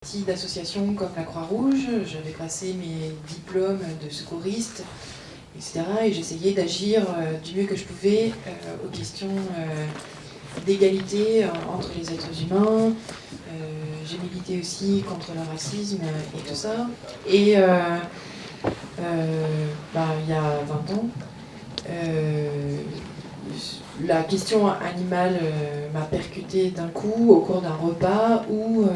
partie d'associations comme la Croix-Rouge, j'avais passé mes diplômes de secouriste, etc. Et j'essayais d'agir du mieux que je pouvais aux questions d'égalité entre les êtres humains. J'ai milité aussi contre le racisme et tout ça. Et il y a 20 ans, la question animale m'a percuté d'un coup au cours d'un repas où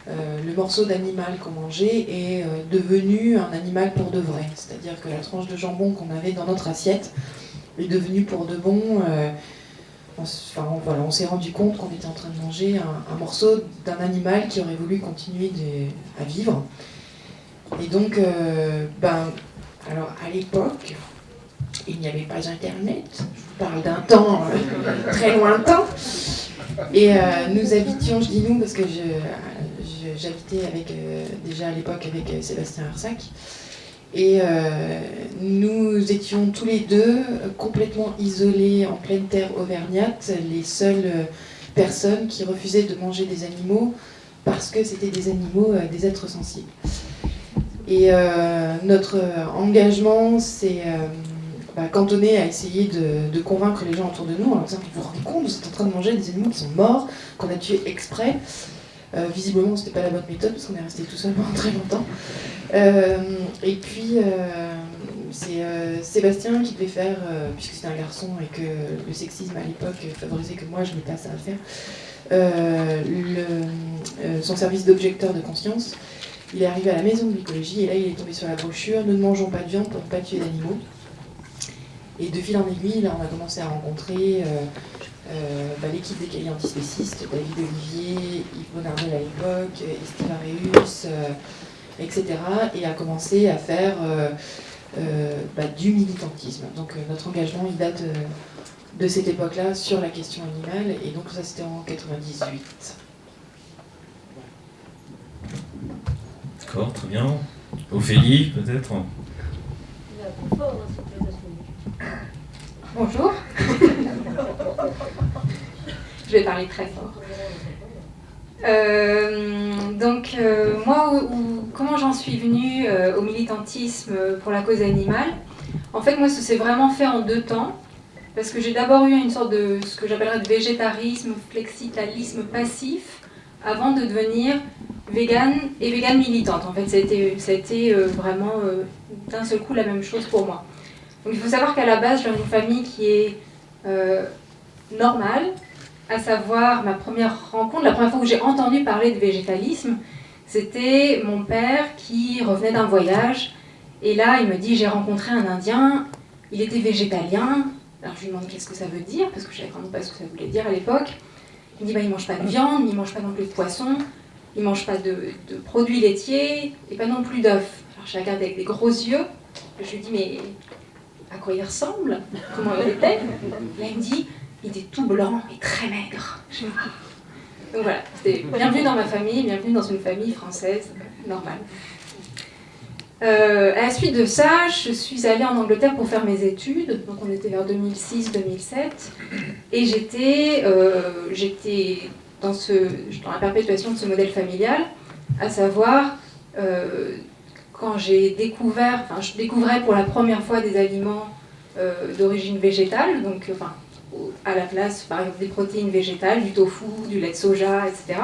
le morceau d'animal qu'on mangeait est devenu un animal pour de vrai. C'est-à-dire que la tranche de jambon qu'on avait dans notre assiette est devenue pour de bon. On s'est rendu compte qu'on était en train de manger un morceau d'un animal qui aurait voulu continuer à vivre. Et donc, alors à l'époque, il n'y avait pas Internet, je vous parle d'un temps très lointain, et nous habitions, je dis nous parce que j'habitais déjà à l'époque avec Sébastien Arsac, et nous étions tous les deux complètement isolés en pleine terre auvergnate, les seules personnes qui refusaient de manger des animaux parce que c'était des animaux, des êtres sensibles. Et notre engagement s'est cantonné à essayer de convaincre les gens autour de nous en leur disant « Vous vous rendez compte, vous êtes en train de manger des animaux qui sont morts, qu'on a tués exprès ». Visiblement, c'était pas la bonne méthode parce qu'on est resté tout seul pendant très longtemps. Et puis, c'est Sébastien qui devait faire, puisque c'était un garçon et que le sexisme à l'époque favorisait que moi je n'ai pas ça à faire, son service d'objecteur de conscience. Il est arrivé à la maison de l'écologie et là il est tombé sur la brochure « Nous ne mangeons pas de viande pour ne pas tuer d'animaux ». Et de fil en aiguille, là, on a commencé à rencontrer l'équipe des cahiers antispécistes, David Olivier, Yves Bonardel à l'époque, Estelle Aréus, etc. Et a commencé à faire du militantisme. Donc notre engagement, il date de cette époque-là sur la question animale. Et donc ça, c'était en 98. D'accord, très bien. Ophélie, peut-être ? Bonjour. Je vais parler très fort. Moi, comment j'en suis venue au militantisme pour la cause animale ? En fait, moi, ça s'est vraiment fait en 2 temps. Parce que j'ai d'abord eu une sorte de ce que j'appellerais de végétarisme, flexitalisme passif, avant de devenir végane et végane militante. En fait, ça a été vraiment d'un seul coup la même chose pour moi. Donc il faut savoir qu'à la base, je viens d'une famille qui est normale, à savoir ma première rencontre, la première fois où j'ai entendu parler de végétalisme, c'était mon père qui revenait d'un voyage, et là il me dit « j'ai rencontré un Indien, il était végétalien ». Alors je lui demande qu'est-ce que ça veut dire, parce que je ne savais vraiment pas ce que ça voulait dire à l'époque. Il me dit « il ne mange pas de viande, il ne mange pas non plus de poisson, il ne mange pas de produits laitiers, et pas non plus d'œufs ». Alors je la regarde avec des gros yeux, je lui dis « mais à quoi il ressemble? Comment il était ?» Là il me dit « il était tout blanc et très maigre ». Donc voilà, c'était bienvenue dans ma famille, bienvenue dans une famille française normale. À la suite de ça, je suis allée en Angleterre pour faire mes études, donc on était vers 2006-2007, et j'étais dans la perpétuation de ce modèle familial, à savoir quand je découvrais pour la première fois des aliments d'origine végétale, donc à la place par exemple des protéines végétales, du tofu, du lait de soja, etc.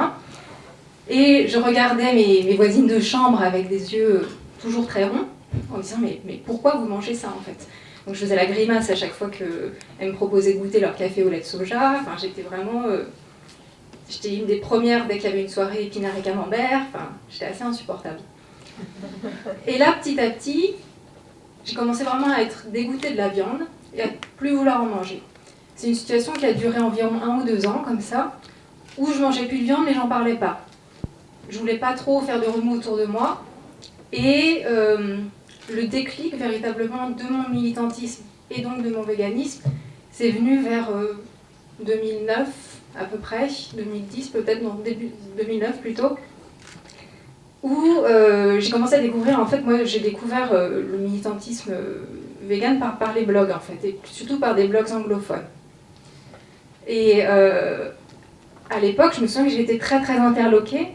Et je regardais mes voisines de chambre avec des yeux toujours très ronds, en me disant mais pourquoi vous mangez ça en fait? Donc je faisais la grimace à chaque fois qu'elles me proposaient de goûter leur café au lait de soja. Enfin, j'étais vraiment... j'étais une des premières dès qu'il y avait une soirée épinards et camembert. Enfin, j'étais assez insupportable. Et là, petit à petit, j'ai commencé vraiment à être dégoûtée de la viande et à plus vouloir en manger. C'est une situation qui a duré environ 1 ou 2 ans, comme ça, où je mangeais plus de viande mais j'en parlais pas. Je voulais pas trop faire de remous autour de moi. Et le déclic véritablement de mon militantisme et donc de mon véganisme, c'est venu vers 2009 à peu près, 2010 peut-être, non, début 2009 plutôt, où j'ai commencé à découvrir, en fait, moi j'ai découvert le militantisme vegan par les blogs en fait, et surtout par des blogs anglophones. Et à l'époque, je me souviens que j'étais très très interloquée,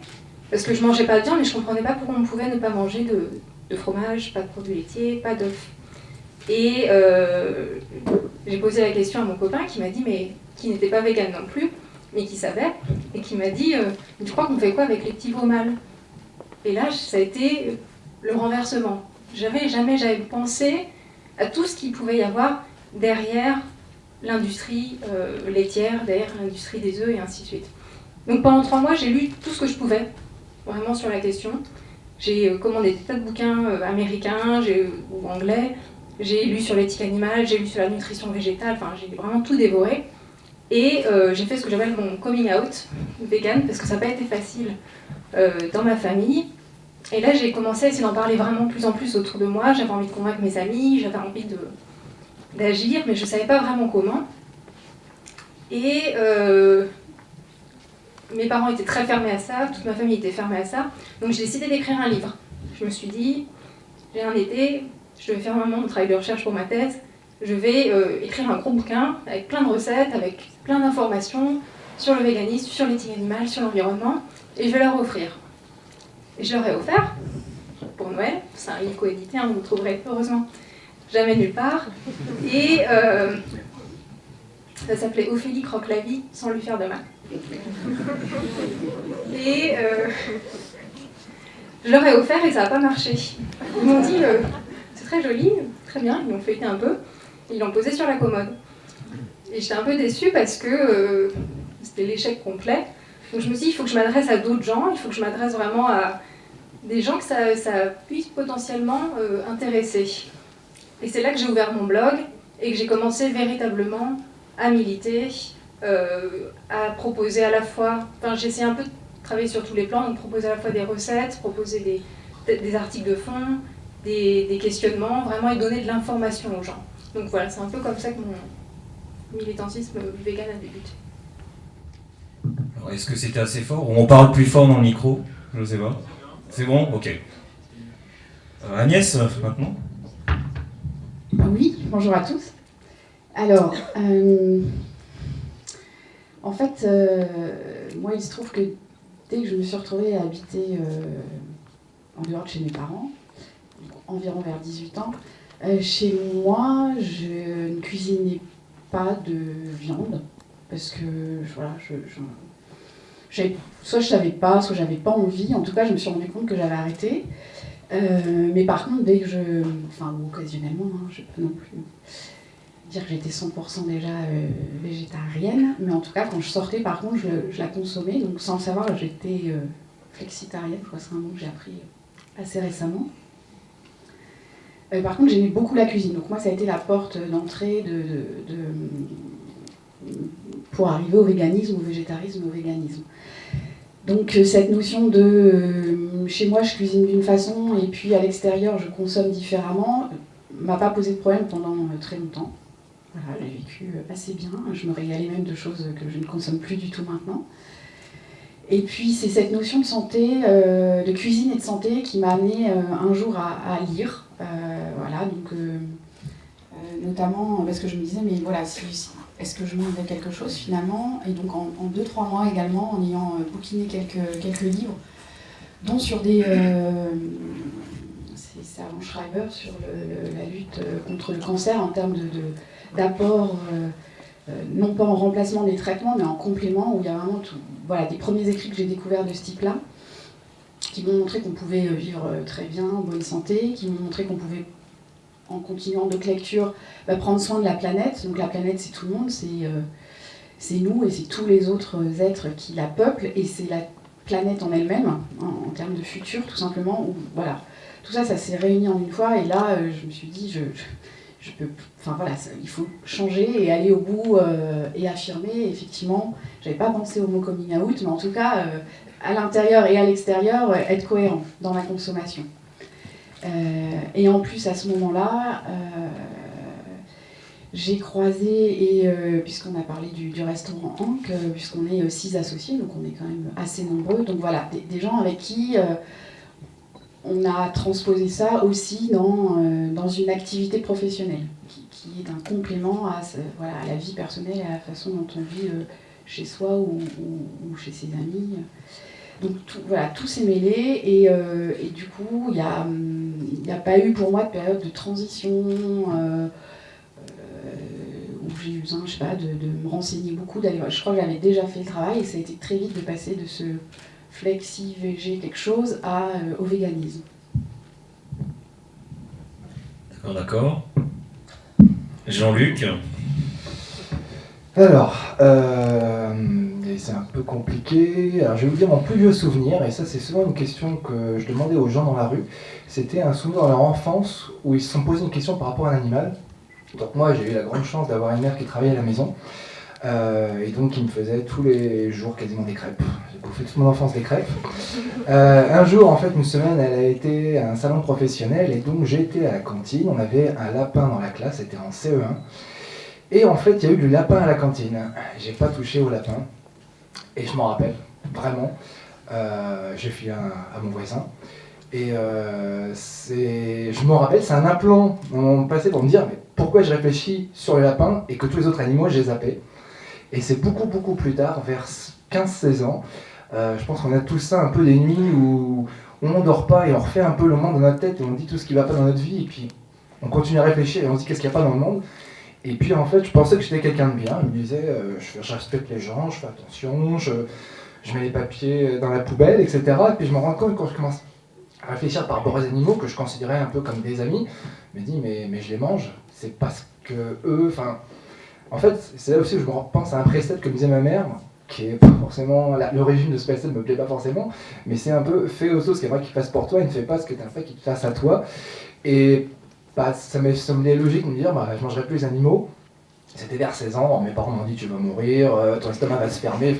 Parce que je mangeais pas de viande, mais je comprenais pas pourquoi on pouvait ne pas manger de fromage, pas de produits laitiers, pas d'œufs. Et j'ai posé la question à mon copain qui m'a dit, mais qui n'était pas vegan non plus, mais qui savait, et qui m'a dit, tu crois qu'on fait quoi avec les petits veaux mâles? Et là, ça a été le renversement. Jamais j'avais pensé à tout ce qu'il pouvait y avoir derrière l'industrie laitière, derrière l'industrie des œufs et ainsi de suite. Donc pendant 3 mois, j'ai lu tout ce que je pouvais, vraiment sur la question. J'ai commandé des tas de bouquins américains ou anglais. J'ai lu sur l'éthique animale, j'ai lu sur la nutrition végétale, enfin j'ai vraiment tout dévoré. Et j'ai fait ce que j'appelle mon coming out vegan, parce que ça n'a pas été facile dans ma famille. Et là j'ai commencé à essayer d'en parler vraiment de plus en plus autour de moi. J'avais envie de convaincre mes amis, j'avais envie d'agir, mais je ne savais pas vraiment comment. Et mes parents étaient très fermés à ça, toute ma famille était fermée à ça. Donc j'ai décidé d'écrire un livre. Je me suis dit, j'ai un été, je vais faire vraiment mon travail de recherche pour ma thèse. Je vais écrire un gros bouquin avec plein de recettes, avec plein d'informations sur le véganisme, sur l'éthique animale, sur l'environnement, et je vais leur offrir. Et je leur ai offert pour Noël. C'est un livre coédité, vous le trouverez heureusement jamais nulle part. Et ça s'appelait Ophélie croque la vie sans lui faire de mal. Et je leur ai offert et ça n'a pas marché. Ils m'ont dit c'est très joli, très bien, ils l'ont feuilleté un peu, et ils l'ont posé sur la commode. Et j'étais un peu déçue parce que c'était l'échec complet. Donc je me suis dit, il faut que je m'adresse à d'autres gens, il faut que je m'adresse vraiment à des gens que ça puisse potentiellement intéresser. Et c'est là que j'ai ouvert mon blog et que j'ai commencé véritablement à militer, à proposer à la fois... Enfin, j'ai essayé un peu de travailler sur tous les plans, donc proposer à la fois des recettes, proposer des articles de fond, des questionnements, vraiment, et donner de l'information aux gens. Donc voilà, c'est un peu comme ça que mon militantisme vegan a débuté. Alors, est-ce que c'était assez fort? On parle plus fort dans le micro? Je ne sais pas. C'est bon? Ok. Agnès, maintenant? Oui, bonjour à tous. Alors, en fait, moi, il se trouve que dès que je me suis retrouvée à habiter en dehors de chez mes parents, environ vers 18 ans, chez moi, je ne cuisinais pas de viande, parce que, voilà, soit je savais pas, soit j'avais pas envie. En tout cas, je me suis rendu compte que j'avais arrêté. Mais par contre, dès que occasionnellement, je peux non plus dire que j'étais 100% déjà végétarienne, mais en tout cas, quand je sortais, par contre, je la consommais, donc sans le savoir, j'étais flexitarienne, je crois que c'est un mot que j'ai appris assez récemment. Par contre, j'aimais beaucoup la cuisine, donc moi, ça a été la porte d'entrée pour arriver au véganisme, au végétarisme, au véganisme. Donc cette notion de chez moi je cuisine d'une façon et puis à l'extérieur je consomme différemment m'a pas posé de problème pendant très longtemps. Voilà, j'ai vécu assez bien, je me régalais même de choses que je ne consomme plus du tout maintenant. Et puis c'est cette notion de santé, de cuisine et de santé qui m'a amené un jour à lire. Voilà, donc notamment parce que je me disais mais voilà, est-ce que je mangeais quelque chose finalement? Et donc en 2-3 mois également, en ayant bouquiné quelques livres, dont sur c'est Servan Schreiber sur la lutte contre le cancer en termes d'apport, non pas en remplacement des traitements, mais en complément, où il y a vraiment voilà, des premiers écrits que j'ai découverts de ce type-là, qui m'ont montré qu'on pouvait vivre très bien, en bonne santé, qui m'ont montré qu'on pouvait, en continuant d'autres lectures, prendre soin de la planète. Donc la planète, c'est tout le monde, c'est nous et c'est tous les autres êtres qui la peuplent, et c'est la planète en elle-même, en termes de futur, tout simplement. Où, voilà, tout ça, ça s'est réuni en une fois, et là, je me suis dit, je peux, enfin voilà, il faut changer et aller au bout et affirmer. Effectivement, j'avais pas pensé au mot coming out, mais en tout cas, à l'intérieur et à l'extérieur, être cohérent dans la consommation. Et en plus, à ce moment-là, j'ai croisé, et puisqu'on a parlé du restaurant Hank, puisqu'on est 6 associés, donc on est quand même assez nombreux, donc voilà, des gens avec qui on a transposé ça aussi dans une activité professionnelle, qui est un complément à la vie personnelle et à la façon dont on vit chez soi ou chez ses amis. Donc tout s'est mêlé et du coup, il n'y a pas eu pour moi de période de transition où j'ai eu besoin, je sais pas, de me renseigner beaucoup. Je crois que j'avais déjà fait le travail et ça a été très vite de passer de ce flexi-végé quelque chose au véganisme. D'accord. Jean-Luc. Alors, c'est un peu compliqué. Alors, je vais vous dire mon plus vieux souvenir, et ça c'est souvent une question que je demandais aux gens dans la rue. C'était un souvenir dans leur enfance où ils se sont posés une question par rapport à un animal. Donc moi j'ai eu la grande chance d'avoir une mère qui travaillait à la maison, et donc qui me faisait tous les jours quasiment des crêpes. J'ai bouffé toute mon enfance des crêpes. Un jour, en fait, une semaine, elle a été à un salon professionnel, et donc j'ai été à la cantine. On avait un lapin dans la classe, c'était en CE1. Et en fait, il y a eu du lapin à la cantine. J'ai pas touché au lapin. Et je m'en rappelle, vraiment. J'ai filé à mon voisin. Et je m'en rappelle, c'est un implant. On me passait pour me dire mais pourquoi je réfléchis sur le lapin et que tous les autres animaux, je les zappais. Et c'est beaucoup, beaucoup plus tard, vers 15-16 ans. Je pense qu'on a tous ça un peu des nuits où on dort pas et on refait un peu le monde dans notre tête et on dit tout ce qui va pas dans notre vie. Et puis on continue à réfléchir et on se dit qu'est-ce qu'il n'y a pas dans le monde. Et puis en fait, je pensais que j'étais quelqu'un de bien. Je me disais, je respecte les gens, je fais attention, je mets les papiers dans la poubelle, etc. Et puis je me rends compte quand je commence à réfléchir par rapport aux animaux que je considérais un peu comme des amis. Je me dis, mais je les mange. C'est parce que eux, enfin... En fait, c'est là aussi où je me pense à un précepte que me disait ma mère, qui est pas forcément... L'origine de ce précepte ne me plaît pas forcément, mais c'est un peu, fais aux autres ce qu'il faudrait qu'ils fassent pour toi et ne fais pas ce que tu as fait qu'ils te fassent à toi. Et... ça me semblait logique de me dire je ne mangerai plus les animaux. C'était vers 16 ans, mes parents m'ont dit tu vas mourir, ton estomac va se fermer,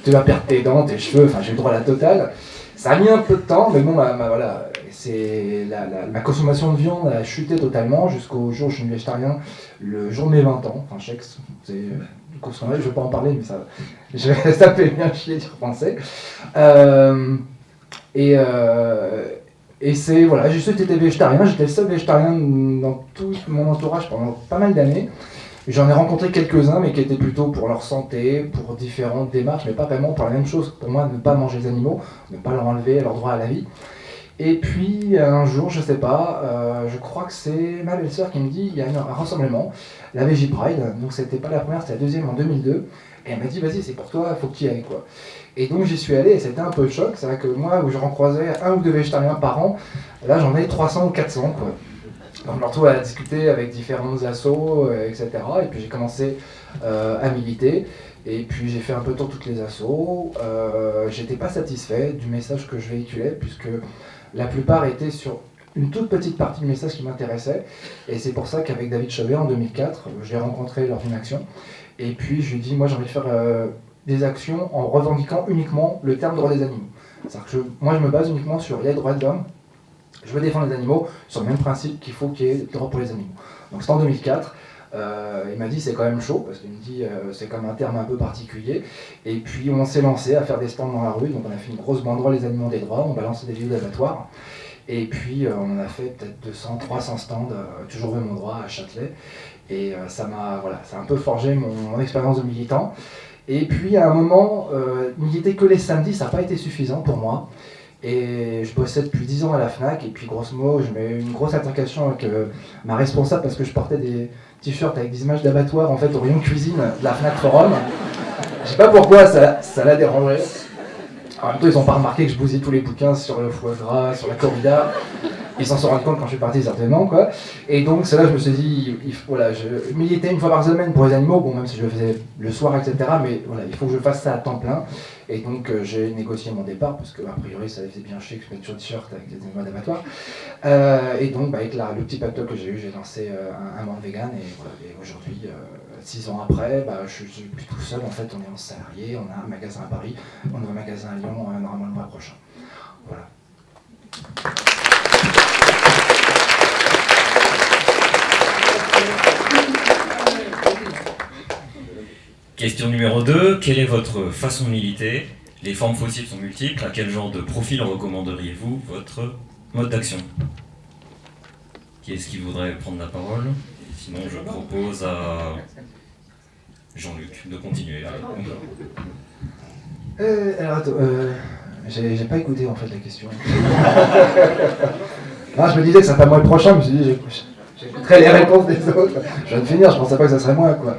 tu vas perdre tes dents, tes cheveux, j'ai eu le droit à la totale. Ça a mis un peu de temps, mais bon, voilà, ma consommation de viande a chuté totalement jusqu'au jour où je suis végétarien, le jour de mes 20 ans. Je sais que c'est je ne veux pas en parler, mais ça fait bien chier d'y repenser. Et c'est, voilà, j'ai juste été végétarien, j'étais le seul végétarien dans tout mon entourage pendant pas mal d'années. J'en ai rencontré quelques-uns, mais qui étaient plutôt pour leur santé, pour différentes démarches, mais pas vraiment pour la même chose. Pour moi, ne pas manger les animaux, ne pas leur enlever leur droit à la vie. Et puis, un jour, je sais pas, je crois que c'est ma belle-sœur qui me dit, il y a un rassemblement, la Veggie Pride, donc c'était pas la première, c'était la deuxième en 2002. Et elle m'a dit, vas-y, c'est pour toi, faut que tu y ailles, quoi. Et donc j'y suis allé et c'était un peu le choc. C'est vrai que moi, où je croisais 1 ou 2 végétariens par an, là j'en ai 300 ou 400, quoi. Donc je me retrouve à discuter avec différents assos, etc. Et puis j'ai commencé à militer. Et puis j'ai fait un peu tour toutes les assos. J'étais pas satisfait du message que je véhiculais, puisque la plupart étaient sur une toute petite partie du message qui m'intéressait. Et c'est pour ça qu'avec David Chauvet, en 2004, je l'ai rencontré lors d'une action. Et puis je lui ai dit, moi j'ai envie de faire des actions en revendiquant uniquement le terme droit des animaux. C'est-à-dire que moi je me base uniquement sur les droits de l'homme. Je veux défendre les animaux sur le même principe qu'il faut qu'il y ait des droits pour les animaux. Donc c'est en 2004. Il m'a dit c'est quand même chaud, parce qu'il me dit c'est quand même un terme un peu particulier. Et puis on s'est lancé à faire des stands dans la rue. Donc on a fait une grosse banderole les animaux des droits, on balançait des vidéos d'abattoirs. Et puis on a fait peut-être 200, 300 stands, toujours vu mon droit à Châtelet. Et ça a un peu forgé mon expérience de militant. Et puis à un moment, militer que les samedis, ça n'a pas été suffisant pour moi. Et je bossais depuis 10 ans à la FNAC, et puis grosso modo, je mets une grosse altercation avec ma responsable parce que je portais des t-shirts avec des images d'abattoirs en fait au rayon cuisine de la FNAC Forum. Je sais pas pourquoi ça l'a dérangé. En même temps, ils n'ont pas remarqué que je bousillais tous les bouquins sur le foie gras, sur la corrida. Ils s'en sont rendus compte quand je suis parti, certainement, quoi. Et donc, c'est là que je me suis dit, voilà, je militais une fois par semaine pour les animaux, bon, même si je le faisais le soir, etc. Mais voilà, il faut que je fasse ça à temps plein. Et donc, j'ai négocié mon départ, parce que, a priori, ça faisait bien chier que je mette sur le t-shirt avec des animaux d'abattoir. Et donc, avec le petit pactole que j'ai eu, j'ai lancé un mois vegan. Et, voilà, et aujourd'hui, 6 ans après, je suis plus tout seul. En fait, on est en salarié, on a un magasin à Paris, on a un magasin à Lyon, normalement le mois prochain. Voilà. Question numéro 2, quelle est votre façon de militer? Les formes possibles sont multiples, à quel genre de profil recommanderiez-vous votre mode d'action? Qui est-ce qui voudrait prendre la parole? Sinon je propose à Jean-Luc de continuer. Alors attends, J'ai pas écouté en fait la question. Non, je me disais que ça serait pas moi le prochain, je me suis dit j'écouterai les réponses des autres. Je viens de finir, je pensais pas que ça serait moi quoi.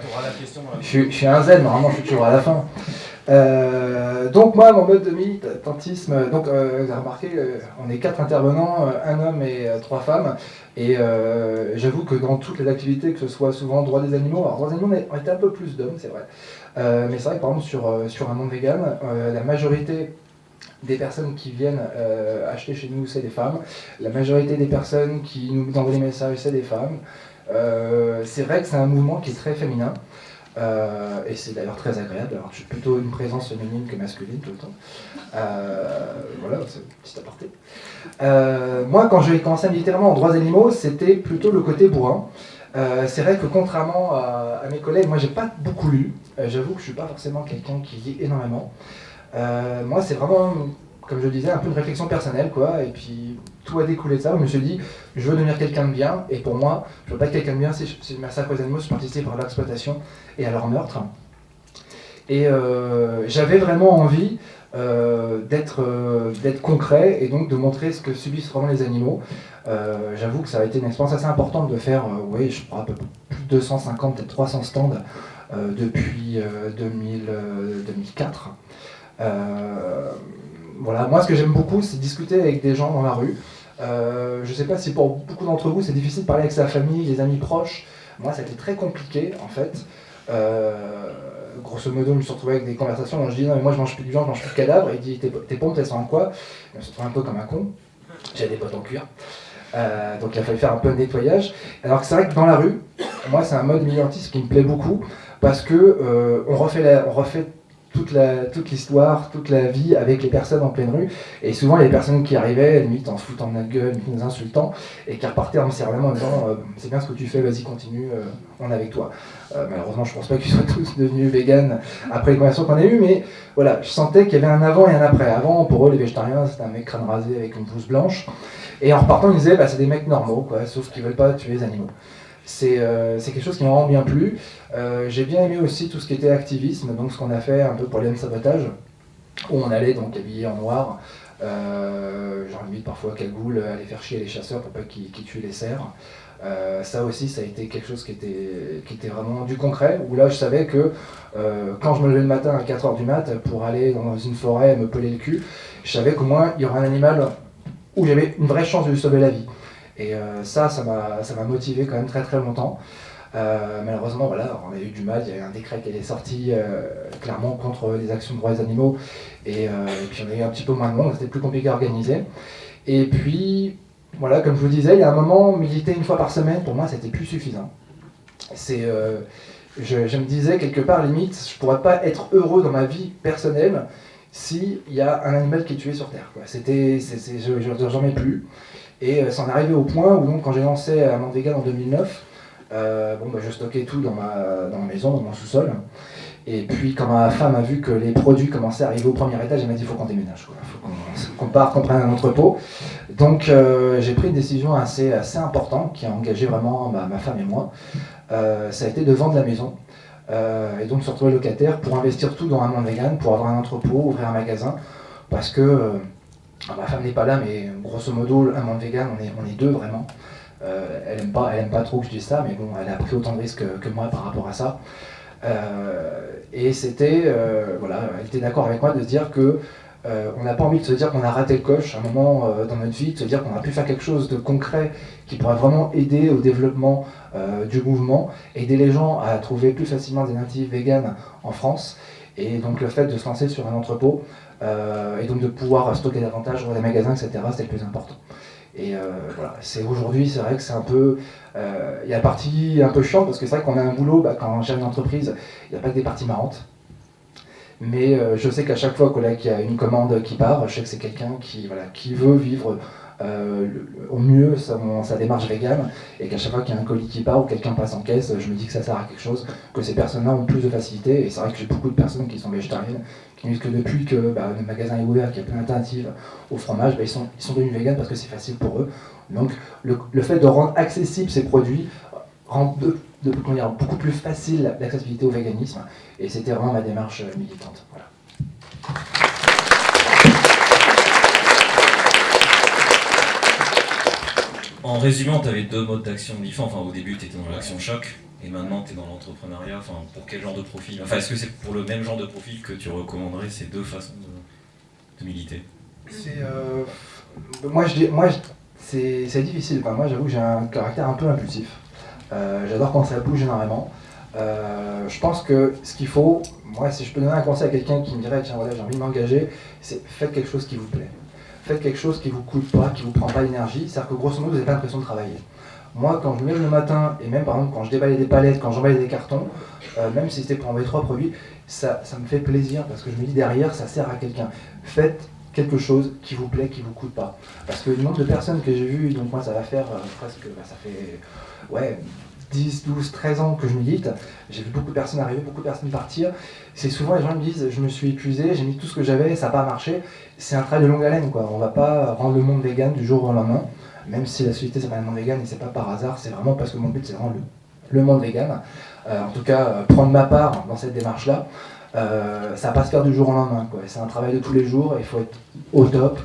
Je suis un zen, normalement je suis toujours à la fin. Donc moi mon mode de militantisme, donc vous avez remarqué, on est 4 intervenants, un homme et 3 femmes, et j'avoue que dans toutes les activités, que ce soit souvent droit des animaux, alors droit des animaux on était un peu plus d'hommes c'est vrai, mais c'est vrai que par exemple sur un monde vegan, la majorité des personnes qui viennent acheter chez nous, c'est des femmes. La majorité des personnes qui nous envoient des messages, c'est des femmes. C'est vrai que c'est un mouvement qui est très féminin. Et c'est d'ailleurs très agréable. Alors, je suis plutôt une présence féminine que masculine tout le temps. Voilà, c'est un petit aparté. Moi, quand j'ai commencé à militer vraiment en droits animaux, c'était plutôt le côté bourrin. C'est vrai que contrairement à mes collègues, moi j'ai pas beaucoup lu. J'avoue que je suis pas forcément quelqu'un qui lit énormément. Moi, c'est vraiment, comme je le disais, un peu une réflexion personnelle, quoi. Et puis, tout a découlé de ça. Je me suis dit, je veux devenir quelqu'un de bien. Et pour moi, je veux pas être quelqu'un de bien si je massacre les animaux, si je participe à leur exploitation et à leur meurtre. Et j'avais vraiment envie d'être concret et donc de montrer ce que subissent vraiment les animaux. J'avoue que ça a été une expérience assez importante de faire, oui, je crois, plus de 250, peut-être 300 stands depuis 2004. Voilà, moi ce que j'aime beaucoup c'est discuter avec des gens dans la rue. Je sais pas si pour beaucoup d'entre vous c'est difficile de parler avec sa famille, les amis proches. Moi ça a été très compliqué en fait. Grosso modo je me suis retrouvé avec des conversations où je dis non mais moi je mange plus de viande, je mange plus de cadavres. Et il dit tes pompes elles sont en quoi? Je me suis retrouvé un peu comme un con. J'avais des potes en cuir. Donc il a fallu faire un peu de nettoyage. Alors que c'est vrai que dans la rue, moi c'est un mode militantisme qui me plaît beaucoup parce que on refait toute l'histoire, toute la vie avec les personnes en pleine rue. Et souvent, il y a des personnes qui arrivaient, limite en se foutant de notre gueule, nous insultant, et qui repartaient en me servant en disant c'est bien ce que tu fais, vas-y, continue, on est avec toi. Malheureusement, je pense pas qu'ils soient tous devenus véganes après les conversations qu'on a eues, mais voilà, je sentais qu'il y avait un avant et un après. Avant, pour eux, les végétariens, c'était un mec crâne rasé avec une blouse blanche. Et en repartant, ils disaient c'est des mecs normaux, quoi, sauf qu'ils veulent pas tuer les animaux. C'est quelque chose qui m'a vraiment bien plu. J'ai bien aimé aussi tout ce qui était activisme, donc ce qu'on a fait un peu pour les sabotage, où on allait donc habillé en noir, genre limite parfois cagoule, aller faire chier les chasseurs pour pas qu'ils tuent les cerfs. Ça aussi, ça a été quelque chose qui était vraiment du concret, où là je savais que quand je me levais le matin à 4h du mat pour aller dans une forêt me peler le cul, je savais qu'au moins il y aurait un animal où j'avais une vraie chance de lui sauver la vie. Et ça m'a motivé quand même très très longtemps. Malheureusement, voilà, on a eu du mal, il y a eu un décret qui est sorti clairement contre les actions de droits des animaux, et puis on a eu un petit peu moins de monde, c'était plus compliqué à organiser. Et puis, voilà, comme je vous le disais, il y a un moment, militer une fois par semaine, pour moi, c'était plus suffisant. Je me disais, quelque part, limite, je pourrais pas être heureux dans ma vie personnelle s'il y a un animal qui est tué sur Terre, quoi. J'en mets plus. Et ça en est arrivé au point où, donc, quand j'ai lancé un monde vegan en 2009, je stockais tout dans ma maison, dans mon sous-sol. Et puis, quand ma femme a vu que les produits commençaient à arriver au premier étage, elle m'a dit il faut qu'on déménage, il faut qu'on parte, qu'on prenne un entrepôt. Donc, j'ai pris une décision assez importante qui a engagé vraiment ma femme et moi. Ça a été de vendre la maison. Et donc, se retrouver locataire pour investir tout dans un monde vegan, pour avoir un entrepôt, ouvrir un magasin. Parce que ma femme n'est pas là, mais grosso modo, un monde vegan, on est deux vraiment. Elle aime pas trop que je dise ça, mais bon, elle a pris autant de risques que moi par rapport à ça. Et c'était, elle était d'accord avec moi de se dire que on n'a pas envie de se dire qu'on a raté le coche à un moment dans notre vie, de se dire qu'on a pu faire quelque chose de concret qui pourrait vraiment aider au développement du mouvement, aider les gens à trouver plus facilement des alternatives véganes en France. Et donc le fait de se lancer sur un entrepôt et donc de pouvoir stocker davantage, ouvrir des magasins, etc., c'était le plus important. Et aujourd'hui, c'est vrai que c'est un peu... Il y a la partie un peu chiante, parce que c'est vrai qu'on a un boulot, quand on gère une entreprise, il n'y a pas que des parties marrantes. Mais je sais qu'à chaque fois qu'il y a une commande qui part, je sais que c'est quelqu'un qui veut vivre au mieux sa démarche végane, et qu'à chaque fois qu'il y a un colis qui part ou quelqu'un passe en caisse, je me dis que ça sert à quelque chose, que ces personnes-là ont plus de facilité. Et c'est vrai que j'ai beaucoup de personnes qui sont végétariennes, qui me disent que depuis que le magasin est ouvert, qu'il y a plein d'alternatives au fromage, ils sont devenus véganes parce que c'est facile pour eux. Donc le fait de rendre accessibles ces produits rend beaucoup plus facile l'accessibilité au véganisme, et c'était vraiment ma démarche militante. Voilà. en résumant, tu avais 2 modes d'action différents. Enfin, au début, tu étais dans l'action choc, et maintenant, tu es dans l'entrepreneuriat. Enfin, pour quel genre de profil? Enfin, est-ce que c'est pour le même genre de profil que tu recommanderais ces 2 façons de militer? C'est difficile. Enfin, moi, j'avoue que j'ai un caractère un peu impulsif. J'adore quand ça bouge énormément. Je pense que ce qu'il faut, moi, si je peux donner un conseil à quelqu'un qui me dirait tiens, voilà, j'ai envie de m'engager, c'est faites quelque chose qui vous plaît. Faites quelque chose qui vous coûte pas, qui vous prend pas l'énergie. C'est-à-dire que grosso modo, vous n'avez pas l'impression de travailler. Moi, quand je me lève le matin, et même par exemple quand je déballais des palettes, quand j'emballais des cartons, même si c'était pour envoyer 3 produits, ça me fait plaisir parce que je me dis derrière, ça sert à quelqu'un. Faites quelque chose qui vous plaît, qui vous coûte pas. Parce que le nombre de personnes que j'ai vues, donc moi ça va faire presque, ça fait 10, 12, 13 ans que je milite, j'ai vu beaucoup de personnes arriver, beaucoup de personnes partir. C'est souvent les gens me disent je me suis épuisé, j'ai mis tout ce que j'avais, ça n'a pas marché. C'est un travail de longue haleine, quoi. On ne va pas rendre le monde vegan du jour au lendemain, même si la société s'appelle le monde vegan et c'est pas par hasard, c'est vraiment parce que mon but c'est vraiment le monde vegan. En tout cas, prendre ma part dans cette démarche-là, ça va pas se faire du jour au lendemain, quoi. C'est un travail de tous les jours, il faut être au top.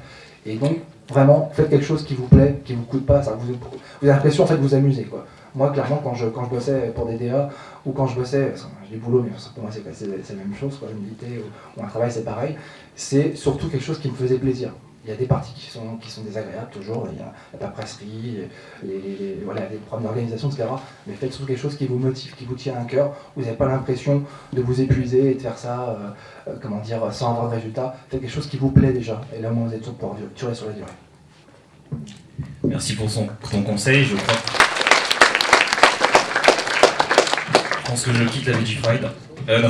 Et donc, vraiment, faites quelque chose qui vous plaît, qui vous coûte pas, ça vous avez l'impression en fait de vous amuser, quoi. Moi, clairement, quand je bossais pour des DA ou quand je bossais, j'ai des boulots, mais pour moi, c'est la même chose, quoi, militer ou un travail, c'est pareil. C'est surtout quelque chose qui me faisait plaisir. Il y a des parties qui sont désagréables, toujours. Il y a la paperasserie, les problèmes d'organisation, etc. Mais faites surtout quelque chose qui vous motive, qui vous tient à cœur. Vous n'avez pas l'impression de vous épuiser et de faire ça, sans avoir de résultat. Faites quelque chose qui vous plaît déjà. Et là, au moins, vous êtes sûr de pouvoir durer sur la durée. Merci pour ton conseil. Je pense que je quitte la Veggie-Fried. Non.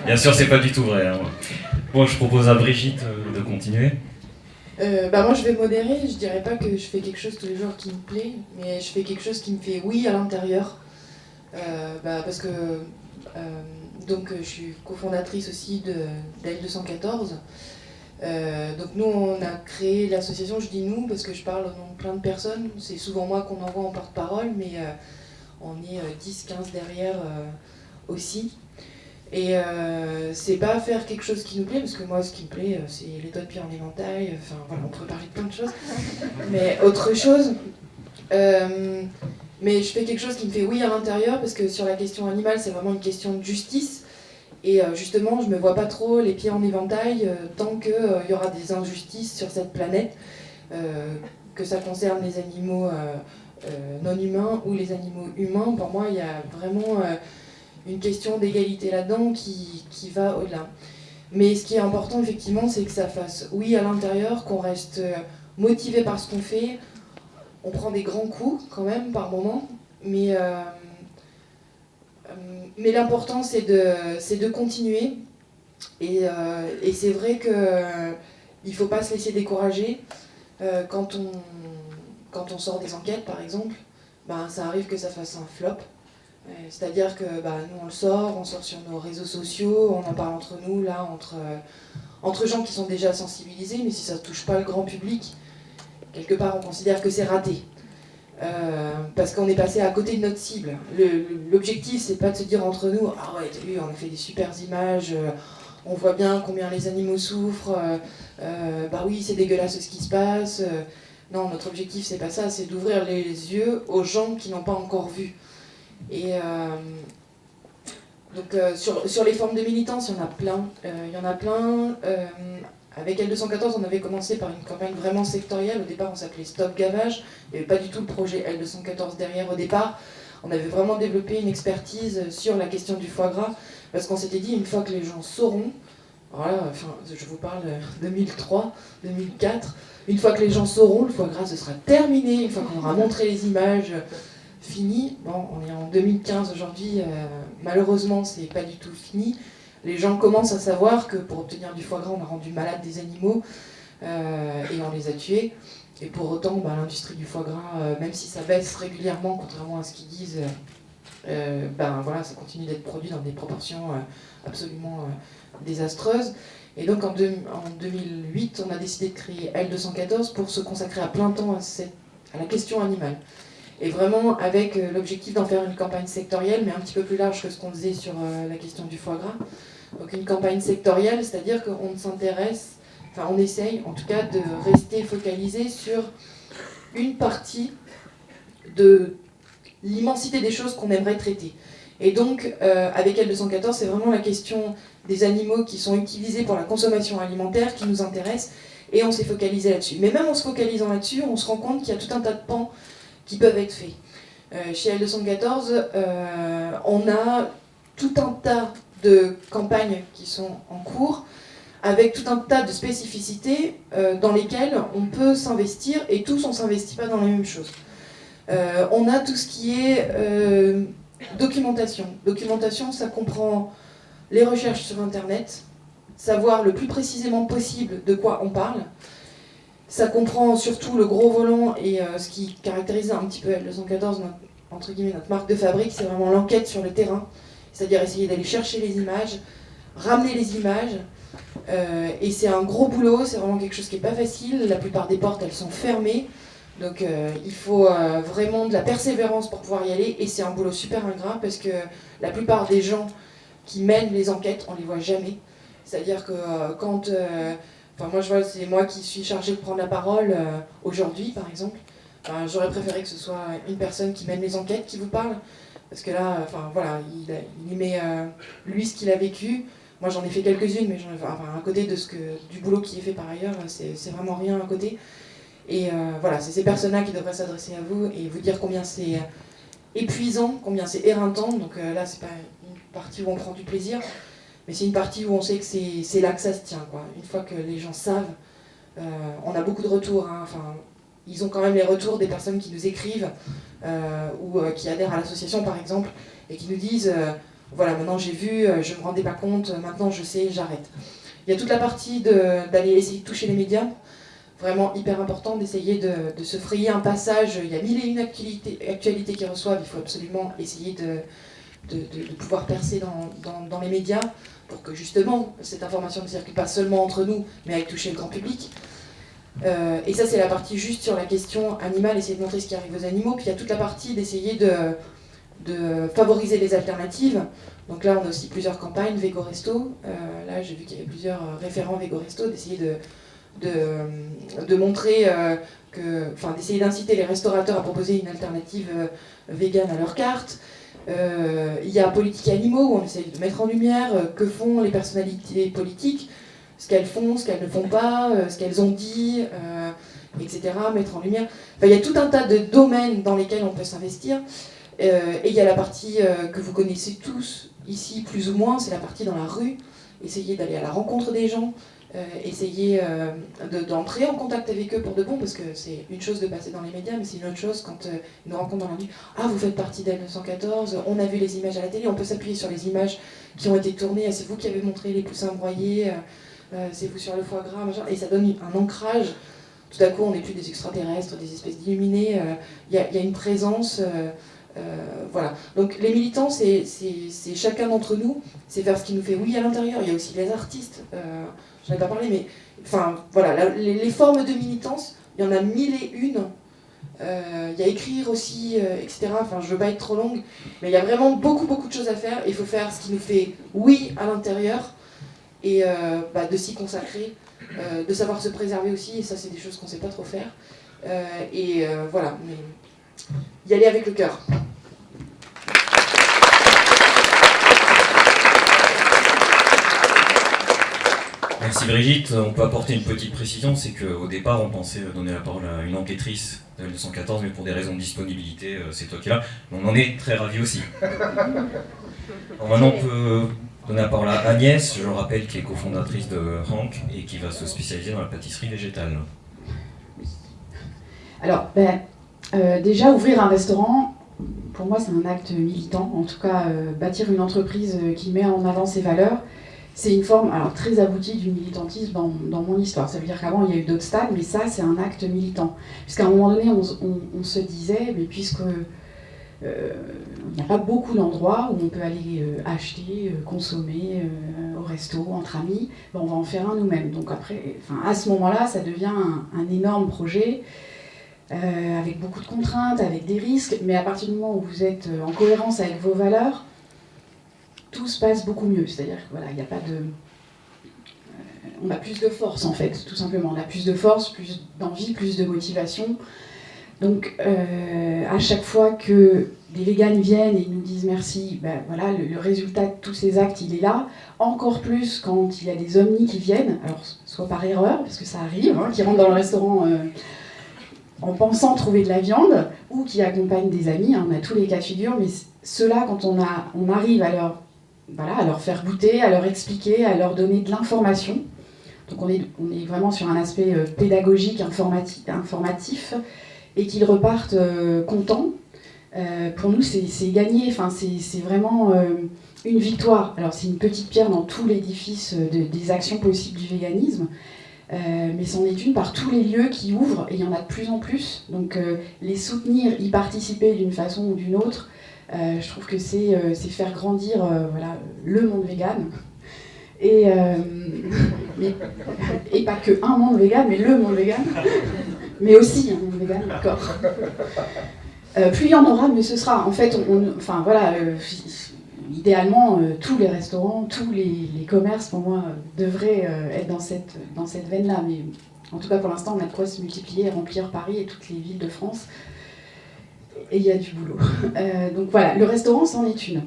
Bien sûr, c'est pas du tout vrai. Hein. Bon, je propose à Brigitte de continuer. Moi, je vais modérer. Je dirais pas que je fais quelque chose tous les jours qui me plaît, mais je fais quelque chose qui me fait oui à l'intérieur. Parce que je suis cofondatrice aussi d'L214. Donc nous, on a créé l'association, je dis nous parce que je parle au nom de plein de personnes. C'est souvent moi qu'on envoie en porte-parole, mais on est 10-15 derrière aussi. Et c'est pas faire quelque chose qui nous plaît, parce que moi ce qui me plaît c'est les doigts de pied en éventail, enfin voilà, on pourrait parler de plein de choses. Mais autre chose, mais je fais quelque chose qui me fait oui à l'intérieur, parce que sur la question animale c'est vraiment une question de justice. Et justement je me vois pas trop les pieds en éventail tant qu'il y aura des injustices sur cette planète, que ça concerne les animaux non humains ou les animaux humains. Pour moi il y a vraiment une question d'égalité là-dedans qui va au-delà. Mais ce qui est important, effectivement, c'est que ça fasse oui à l'intérieur, qu'on reste motivé par ce qu'on fait. On prend des grands coups, quand même, par moment. Mais l'important, c'est de continuer. Et c'est vrai qu'il ne faut pas se laisser décourager. Quand on sort des enquêtes, par exemple, ça arrive que ça fasse un flop. C'est-à-dire que nous on sort sur nos réseaux sociaux, on en parle entre nous, là, entre gens qui sont déjà sensibilisés, mais si ça ne touche pas le grand public, quelque part on considère que c'est raté. Parce qu'on est passé à côté de notre cible. L'objectif c'est pas de se dire entre nous, ah ouais t'as vu, on a fait des super images, on voit bien combien les animaux souffrent, oui c'est dégueulasse ce qui se passe. Non, notre objectif c'est pas ça, c'est d'ouvrir les yeux aux gens qui n'ont pas encore vu. Et sur les formes de militance, il y en a plein. Avec L214, on avait commencé par une campagne vraiment sectorielle. Au départ, on s'appelait Stop Gavage. Il n'y avait pas du tout le projet L214 derrière au départ. On avait vraiment développé une expertise sur la question du foie gras, parce qu'on s'était dit, une fois que les gens sauront, je vous parle 2003, 2004, une fois que les gens sauront, le foie gras, ce sera terminé. Une fois qu'on aura montré les images, fini. Bon, on est en 2015 aujourd'hui, malheureusement c'est pas du tout fini. Les gens commencent à savoir que pour obtenir du foie gras on a rendu malades des animaux et on les a tués. Et pour autant l'industrie du foie gras, même si ça baisse régulièrement contrairement à ce qu'ils disent, ça continue d'être produit dans des proportions absolument désastreuses. Et donc en 2008 on a décidé de créer L214 pour se consacrer à plein temps à la question animale. Et vraiment avec l'objectif d'en faire une campagne sectorielle, mais un petit peu plus large que ce qu'on faisait sur la question du foie gras. Donc une campagne sectorielle, c'est-à-dire qu'on on essaye en tout cas de rester focalisé sur une partie de l'immensité des choses qu'on aimerait traiter. Et donc, avec L214, c'est vraiment la question des animaux qui sont utilisés pour la consommation alimentaire qui nous intéresse, et on s'est focalisé là-dessus. Mais même en se focalisant là-dessus, on se rend compte qu'il y a tout un tas de pans qui peuvent être faits. Chez L214, on a tout un tas de campagnes qui sont en cours, avec tout un tas de spécificités dans lesquelles on peut s'investir, et tous on ne s'investit pas dans les mêmes choses. On a tout ce qui est documentation. Documentation, ça comprend les recherches sur Internet, savoir le plus précisément possible de quoi on parle. Ça comprend surtout le gros volant et ce qui caractérise un petit peu L214, entre guillemets, notre marque de fabrique, c'est vraiment l'enquête sur le terrain, c'est-à-dire essayer d'aller chercher les images, ramener les images, et c'est un gros boulot, c'est vraiment quelque chose qui n'est pas facile, la plupart des portes elles sont fermées, donc il faut vraiment de la persévérance pour pouvoir y aller, et c'est un boulot super ingrat parce que la plupart des gens qui mènent les enquêtes, on les voit jamais, c'est-à-dire que quand... Enfin, moi, je vois, c'est moi qui suis chargée de prendre la parole aujourd'hui, par exemple. J'aurais préféré que ce soit une personne qui mène les enquêtes qui vous parle, parce que là, enfin voilà, il y met lui ce qu'il a vécu. Moi, j'en ai fait quelques-unes, mais à côté de du boulot qui est fait par ailleurs, c'est vraiment rien à côté. Et voilà, c'est ces personnes-là qui devraient s'adresser à vous et vous dire combien c'est épuisant, combien c'est éreintant. Donc là, c'est pas une partie où on prend du plaisir. Mais c'est une partie où on sait que c'est là que ça se tient, quoi. Une fois que les gens savent, on a beaucoup de retours. Hein. Enfin, ils ont quand même les retours des personnes qui nous écrivent ou qui adhèrent à l'association, par exemple, et qui nous disent voilà, maintenant j'ai vu, je ne me rendais pas compte, maintenant je sais, j'arrête. Il y a toute la partie d'aller essayer de toucher les médias, vraiment hyper important d'essayer de se frayer un passage. Il y a 1001 actualités qu'ils reçoivent, il faut absolument essayer de pouvoir percer dans les médias, pour que justement cette information ne circule pas seulement entre nous, mais aille toucher le grand public. Et ça, c'est la partie juste sur la question animale, essayer de montrer ce qui arrive aux animaux. Puis il y a toute la partie d'essayer de favoriser les alternatives. Donc là, on a aussi plusieurs campagnes, Végo Resto. Là, j'ai vu qu'il y avait plusieurs référents Végo Resto, d'essayer de montrer d'essayer d'inciter les restaurateurs à proposer une alternative végane à leur carte. Il y a Politique et Animaux, où on essaie de mettre en lumière que font les personnalités politiques, ce qu'elles font, ce qu'elles ne font pas, ce qu'elles ont dit, etc. Mettre en lumière. Enfin, il y a tout un tas de domaines dans lesquels on peut s'investir. Et il y a la partie que vous connaissez tous ici, plus ou moins, c'est la partie dans la rue. Essayer d'aller à la rencontre des gens, essayer d'entrer en contact avec eux pour de bon, parce que c'est une chose de passer dans les médias, mais c'est une autre chose quand ils nous rencontrent dans la rue. Ah, vous faites partie d'L214, on a vu les images à la télé, on peut s'appuyer sur les images qui ont été tournées, c'est vous qui avez montré les poussins broyés, c'est vous sur le foie gras, machin, et ça donne un ancrage. Tout à coup, on n'est plus des extraterrestres, des espèces d'illuminés, il y a une présence... voilà. Donc les militants, c'est chacun d'entre nous, c'est faire ce qui nous fait oui à l'intérieur. Il y a aussi les artistes, j'en ai pas parlé, mais enfin voilà, les formes de militance, il y en a 1001. Il y a écrire aussi, etc. Enfin, je veux pas être trop longue, mais il y a vraiment beaucoup de choses à faire. Il faut faire ce qui nous fait oui à l'intérieur et de s'y consacrer, de savoir se préserver aussi. Et ça, c'est des choses qu'on sait pas trop faire. Voilà, mais y aller avec le cœur. Merci Brigitte. On peut apporter une petite précision, c'est qu'au départ on pensait donner la parole à une enquêtrice de L214, mais pour des raisons de disponibilité, c'est toi qui es là. On en est très ravis aussi. Alors maintenant on peut donner la parole à Agnès, je le rappelle, qui est cofondatrice de Hank et qui va se spécialiser dans la pâtisserie végétale. Alors, déjà, ouvrir un restaurant, pour moi, c'est un acte militant. En tout cas, bâtir une entreprise qui met en avant ses valeurs, c'est une forme très aboutie du militantisme dans mon histoire. Ça veut dire qu'avant, il y a eu d'autres stades, mais ça, c'est un acte militant. Puisqu'à un moment donné, on se disait, mais puisque il n'y a pas beaucoup d'endroits où on peut aller acheter, consommer au resto, entre amis, on va en faire un nous-mêmes. Donc après, à ce moment-là, ça devient un énorme projet. Avec beaucoup de contraintes, avec des risques, mais à partir du moment où vous êtes en cohérence avec vos valeurs, tout se passe beaucoup mieux. C'est-à-dire que voilà, il n'y a pas de... on a plus de force en fait, tout simplement. On a plus de force, plus d'envie, plus de motivation. Donc à chaque fois que des véganes viennent et nous disent merci, ben voilà, le résultat de tous ces actes, il est là. Encore plus quand il y a des omnis qui viennent, alors soit par erreur, parce que ça arrive, qui rentrent dans le restaurant en pensant trouver de la viande, ou qui accompagnent des amis, on a tous les cas de figure, mais ceux-là, quand on arrive à leur faire goûter, à leur expliquer, à leur donner de l'information, donc on est vraiment sur un aspect pédagogique, informatif, et qu'ils repartent contents, pour nous c'est gagné, enfin, c'est vraiment une victoire. Alors c'est une petite pierre dans tout l'édifice des actions possibles du véganisme, mais c'en est une par tous les lieux qui ouvrent, et il y en a de plus en plus, donc les soutenir, y participer d'une façon ou d'une autre, je trouve que c'est faire grandir voilà, le monde vegan. Et pas que un monde vegan, mais le monde vegan, mais aussi un monde vegan, d'accord. Plus il y en aura, mieux ce sera. En fait, enfin voilà, idéalement, tous les restaurants, tous les commerces, pour moi, devraient être dans cette veine-là. Mais en tout cas, pour l'instant, on a de quoi se multiplier et remplir Paris et toutes les villes de France. Et il y a du boulot. Donc voilà, le restaurant, c'en est une.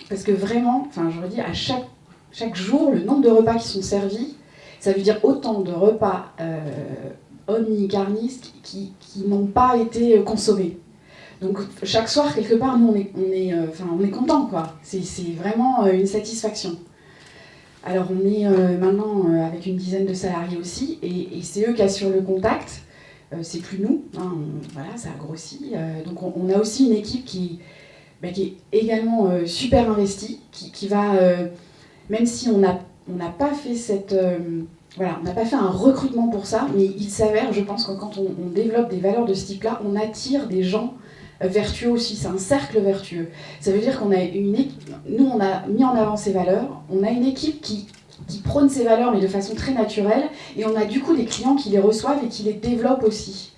Parce que vraiment, enfin, je redis, à chaque jour, le nombre de repas qui sont servis, ça veut dire autant de repas omnicarnistes qui n'ont pas été consommés. Donc chaque soir, quelque part, nous, on est contents, quoi. C'est vraiment une satisfaction. Alors on est maintenant avec une dizaine de salariés aussi, et c'est eux qui assurent le contact. C'est plus nous, voilà, ça a grossi. Donc on a aussi une équipe qui est également super investie, qui va, même si on n'a pas fait on n'a pas fait un recrutement pour ça, mais il s'avère, je pense, que quand on développe des valeurs de ce type-là, on attire des gens vertueux aussi, c'est un cercle vertueux. Ça veut dire qu'on a nous on a mis en avant ces valeurs, on a une équipe qui prône ces valeurs mais de façon très naturelle, et on a du coup des clients qui les reçoivent et qui les développent aussi.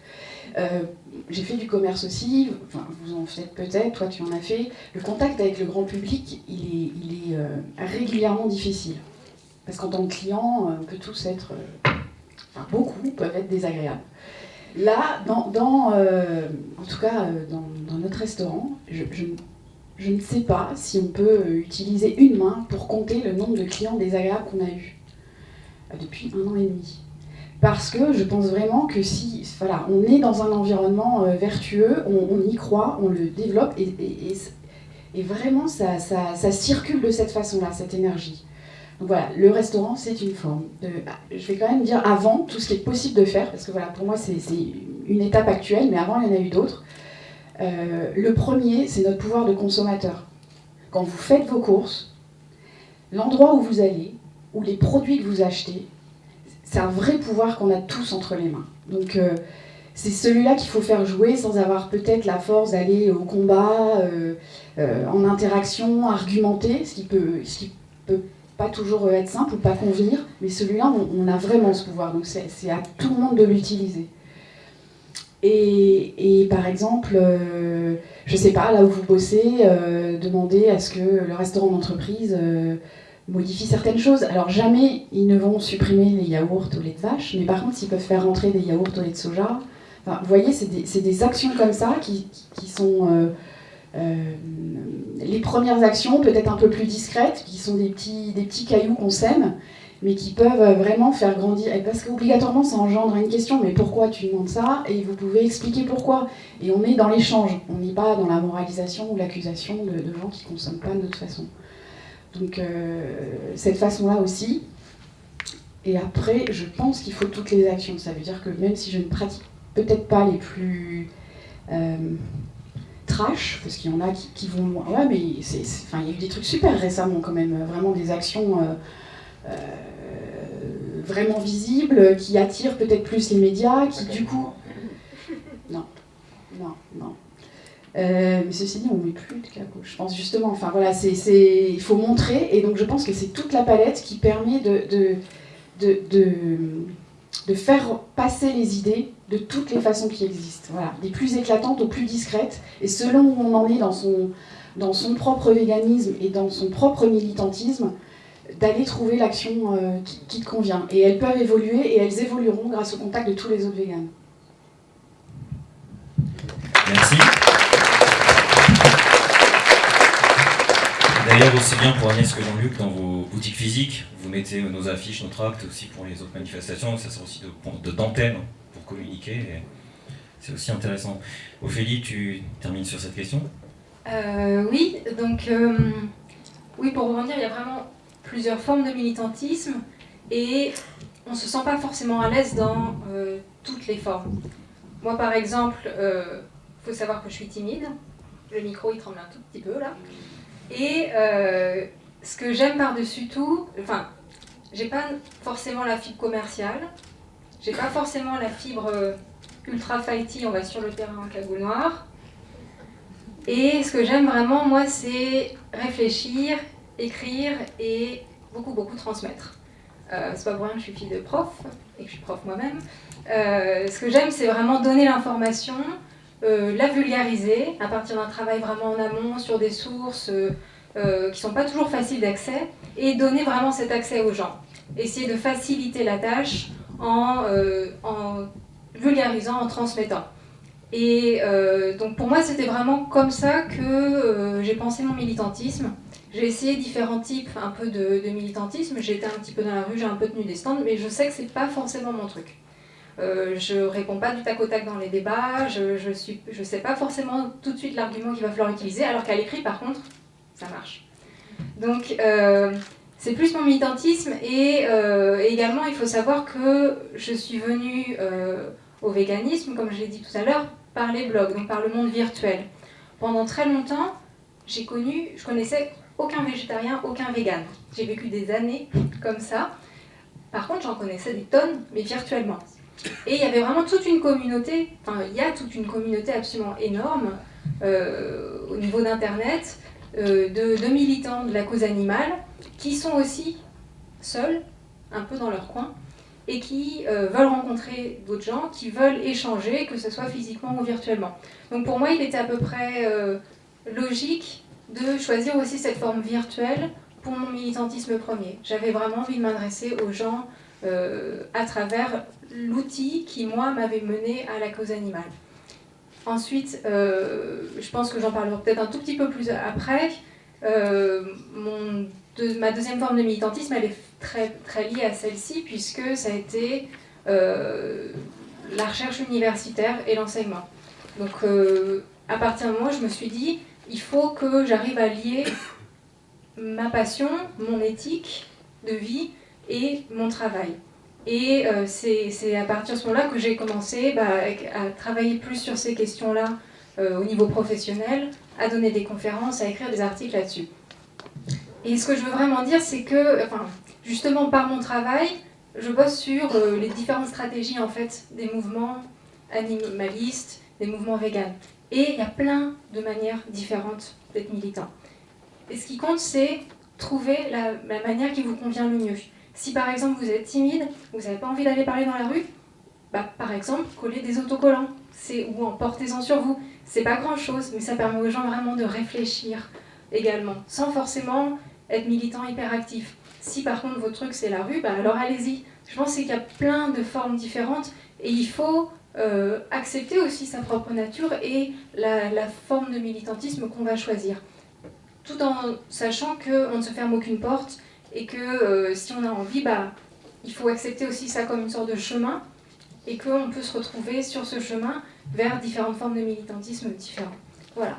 J'ai fait du commerce aussi, enfin, vous en faites peut-être, toi tu en as fait. Le contact avec le grand public, il est régulièrement difficile. Parce qu'en tant que client, on peut tous être, beaucoup peuvent être désagréables. Là, en tout cas dans notre restaurant, je ne sais pas si on peut utiliser une main pour compter le nombre de clients désagréables qu'on a eus depuis 1 an et demi. Parce que je pense vraiment que si on est dans un environnement vertueux, on y croit, on le développe, et vraiment ça circule de cette façon-là, cette énergie. Donc voilà, le restaurant, c'est une forme je vais quand même dire avant tout ce qui est possible de faire, parce que voilà, pour moi c'est une étape actuelle, mais avant il y en a eu d'autres. Le premier, c'est notre pouvoir de consommateur. Quand vous faites vos courses, l'endroit où vous allez, ou les produits que vous achetez, c'est un vrai pouvoir qu'on a tous entre les mains. Donc c'est celui-là qu'il faut faire jouer sans avoir peut-être la force d'aller au combat, en interaction, argumenter, ce qui peut pas toujours être simple ou pas convenir, mais celui-là, on a vraiment ce pouvoir, donc c'est à tout le monde de l'utiliser. Et par exemple, je sais pas, là où vous bossez, demandez à ce que le restaurant d'entreprise modifie certaines choses. Alors jamais ils ne vont supprimer les yaourts au lait de vache, mais par contre ils peuvent faire rentrer des yaourts au lait de soja. Enfin, vous voyez, c'est des actions comme ça qui sont les premières actions, peut-être un peu plus discrètes, qui sont des petits cailloux qu'on sème, mais qui peuvent vraiment faire grandir. Et parce qu'obligatoirement, ça engendre une question, mais pourquoi tu demandes ça? Et vous pouvez expliquer pourquoi. Et on est dans l'échange, on n'est pas dans la moralisation ou l'accusation de gens qui ne consomment pas de notre façon. Donc cette façon-là aussi. Et après, je pense qu'il faut toutes les actions. Ça veut dire que même si je ne pratique peut-être pas les plus trash, parce qu'il y en a qui vont loin. Ouais, mais il y a eu des trucs super récemment quand même, vraiment des actions vraiment visibles, qui attirent peut-être plus les médias, qui du coup... Non. Mais ceci dit, on ne met plus de cagoule, je pense justement. Enfin voilà, il faut montrer, et donc je pense que c'est toute la palette qui permet de faire passer les idées de toutes les façons qui existent. Voilà, des plus éclatantes aux plus discrètes, et selon où on en est dans son propre véganisme et dans son propre militantisme, d'aller trouver l'action qui te convient. Et elles peuvent évoluer, et elles évolueront grâce au contact de tous les autres véganes. Merci. D'ailleurs, aussi bien pour Agnès que Jean-Luc, dans vos boutiques physiques, vous mettez nos affiches, nos tracts, aussi pour les autres manifestations, ça sert aussi d'antenne pour communiquer, et c'est aussi intéressant. Ophélie, tu termines sur cette question ? Oui, donc, oui, pour rebondir, il y a vraiment plusieurs formes de militantisme, et on ne se sent pas forcément à l'aise dans toutes les formes. Moi, par exemple, faut savoir que je suis timide, le micro il tremble un tout petit peu là. Et ce que j'aime par-dessus tout, enfin, j'ai pas forcément la fibre commerciale, j'ai pas forcément la fibre ultra fighty, on va sur le terrain en cagoule noire. Et ce que j'aime vraiment, moi, c'est réfléchir, écrire et beaucoup transmettre. C'est pas pour rien que je suis fille de prof et que je suis prof moi-même. Ce que j'aime, c'est vraiment donner l'information, la vulgariser à partir d'un travail vraiment en amont sur des sources qui ne sont pas toujours faciles d'accès et donner vraiment cet accès aux gens. Essayer de faciliter la tâche en vulgarisant, en transmettant. Et donc pour moi, c'était vraiment comme ça que j'ai pensé mon militantisme. J'ai essayé différents types un peu de militantisme. J'ai été un petit peu dans la rue, j'ai un peu tenu des stands, mais je sais que c'est pas forcément mon truc. Je réponds pas du tac au tac dans les débats, je sais pas forcément tout de suite l'argument qu'il va falloir utiliser, alors qu'à l'écrit, par contre, ça marche. Donc, c'est plus mon militantisme, et également, il faut savoir que je suis venue au véganisme, comme je l'ai dit tout à l'heure, par les blogs, donc par le monde virtuel. Pendant très longtemps, je connaissais aucun végétarien, aucun vegan. J'ai vécu des années comme ça. Par contre, j'en connaissais des tonnes, mais virtuellement. Et il y avait vraiment toute une communauté, enfin il y a toute une communauté absolument énorme au niveau d'Internet, de militants de la cause animale, qui sont aussi seuls, un peu dans leur coin, et qui veulent rencontrer d'autres gens, qui veulent échanger, que ce soit physiquement ou virtuellement. Donc pour moi, il était à peu près logique de choisir aussi cette forme virtuelle pour mon militantisme premier. J'avais vraiment envie de m'adresser aux gens à travers l'outil qui, moi, m'avait mené à la cause animale. Ensuite, je pense que j'en parlerai peut-être un tout petit peu plus après, ma deuxième forme de militantisme, elle est très liée à celle-ci, puisque ça a été la recherche universitaire et l'enseignement. Donc, à partir d'un moment, je me suis dit, il faut que j'arrive à lier ma passion, mon éthique de vie et mon travail. Et c'est à partir de ce moment-là que j'ai commencé à travailler plus sur ces questions-là au niveau professionnel, à donner des conférences, à écrire des articles là-dessus. Et ce que je veux vraiment dire, c'est que, justement par mon travail, je bosse sur les différentes stratégies en fait, des mouvements animalistes, des mouvements véganes. Et il y a plein de manières différentes d'être militant. Et ce qui compte, c'est trouver la manière qui vous convient le mieux. Si par exemple vous êtes timide, vous n'avez pas envie d'aller parler dans la rue, par exemple, coller des autocollants, ou portez-en sur vous. C'est pas grand-chose, mais ça permet aux gens vraiment de réfléchir également, sans forcément être militant hyperactif. Si par contre votre truc c'est la rue, alors allez-y. Je pense qu'il y a plein de formes différentes et il faut accepter aussi sa propre nature et la forme de militantisme qu'on va choisir. Tout en sachant qu'on ne se ferme aucune porte et que si on a envie, il faut accepter aussi ça comme une sorte de chemin et qu'on peut se retrouver sur ce chemin vers différentes formes de militantisme différents. Voilà.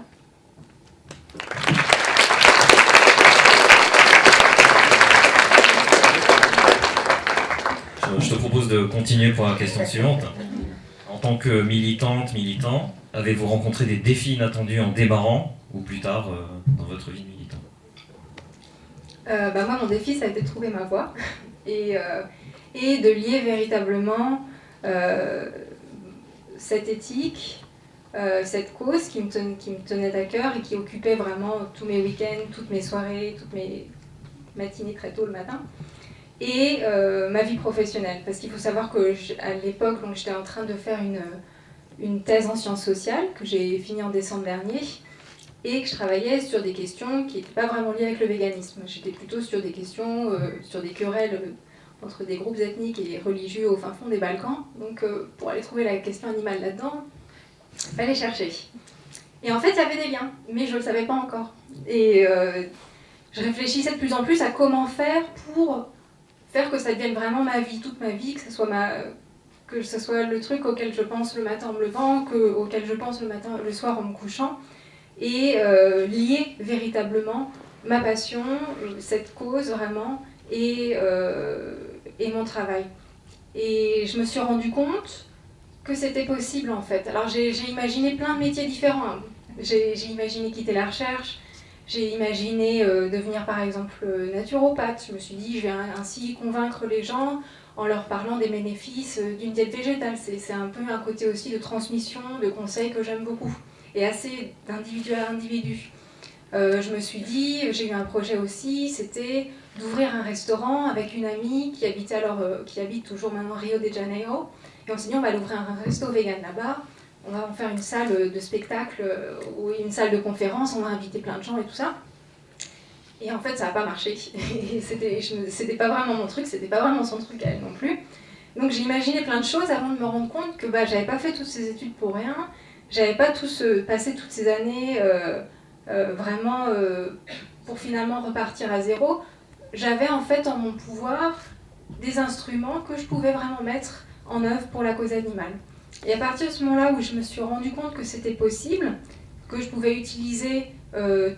Je te propose de continuer pour la question suivante. En tant que militante, militant, avez-vous rencontré des défis inattendus en démarrant ou plus tard dans votre vie de militant ? Moi, mon défi, ça a été de trouver ma voie et de lier véritablement cette éthique, cette cause qui me tenait à cœur et qui occupait vraiment tous mes week-ends, toutes mes soirées, toutes mes matinées très tôt le matin, et ma vie professionnelle. Parce qu'il faut savoir qu'à l'époque, j'étais en train de faire une thèse en sciences sociales que j'ai finie en décembre dernier, et que je travaillais sur des questions qui n'étaient pas vraiment liées avec le véganisme. J'étais plutôt sur des questions, sur des querelles entre des groupes ethniques et religieux au fin fond des Balkans. Donc pour aller trouver la question animale là-dedans, fallait chercher. Et en fait, il y avait des liens, mais je ne le savais pas encore. Et je réfléchissais de plus en plus à comment faire pour faire que ça devienne vraiment ma vie, toute ma vie, que ce soit le truc auquel je pense le matin en me levant, auquel je pense le soir en me couchant, et lier véritablement ma passion, cette cause vraiment, et mon travail. Et je me suis rendu compte que c'était possible en fait. Alors j'ai imaginé plein de métiers différents. J'ai imaginé quitter la recherche, j'ai imaginé devenir par exemple naturopathe. Je me suis dit, je vais ainsi convaincre les gens en leur parlant des bénéfices d'une diète végétale. C'est un peu un côté aussi de transmission, de conseils que j'aime beaucoup, et assez d'individu à individu. Je me suis dit, j'ai eu un projet aussi, c'était d'ouvrir un restaurant avec une amie qui habite toujours maintenant Rio de Janeiro. Et on s'est dit, on va aller ouvrir un resto vegan là-bas. On va en faire une salle de spectacle ou une salle de conférence, on va inviter plein de gens et tout ça. Et en fait, ça n'a pas marché. C'était pas vraiment mon truc, c'était pas vraiment son truc à elle non plus. Donc j'ai imaginé plein de choses avant de me rendre compte que j'avais pas fait toutes ces études pour rien. J'avais pas passé toutes ces années vraiment pour finalement repartir à zéro. J'avais en fait en mon pouvoir des instruments que je pouvais vraiment mettre en œuvre pour la cause animale. Et à partir de ce moment-là où je me suis rendu compte que c'était possible, que je pouvais utiliser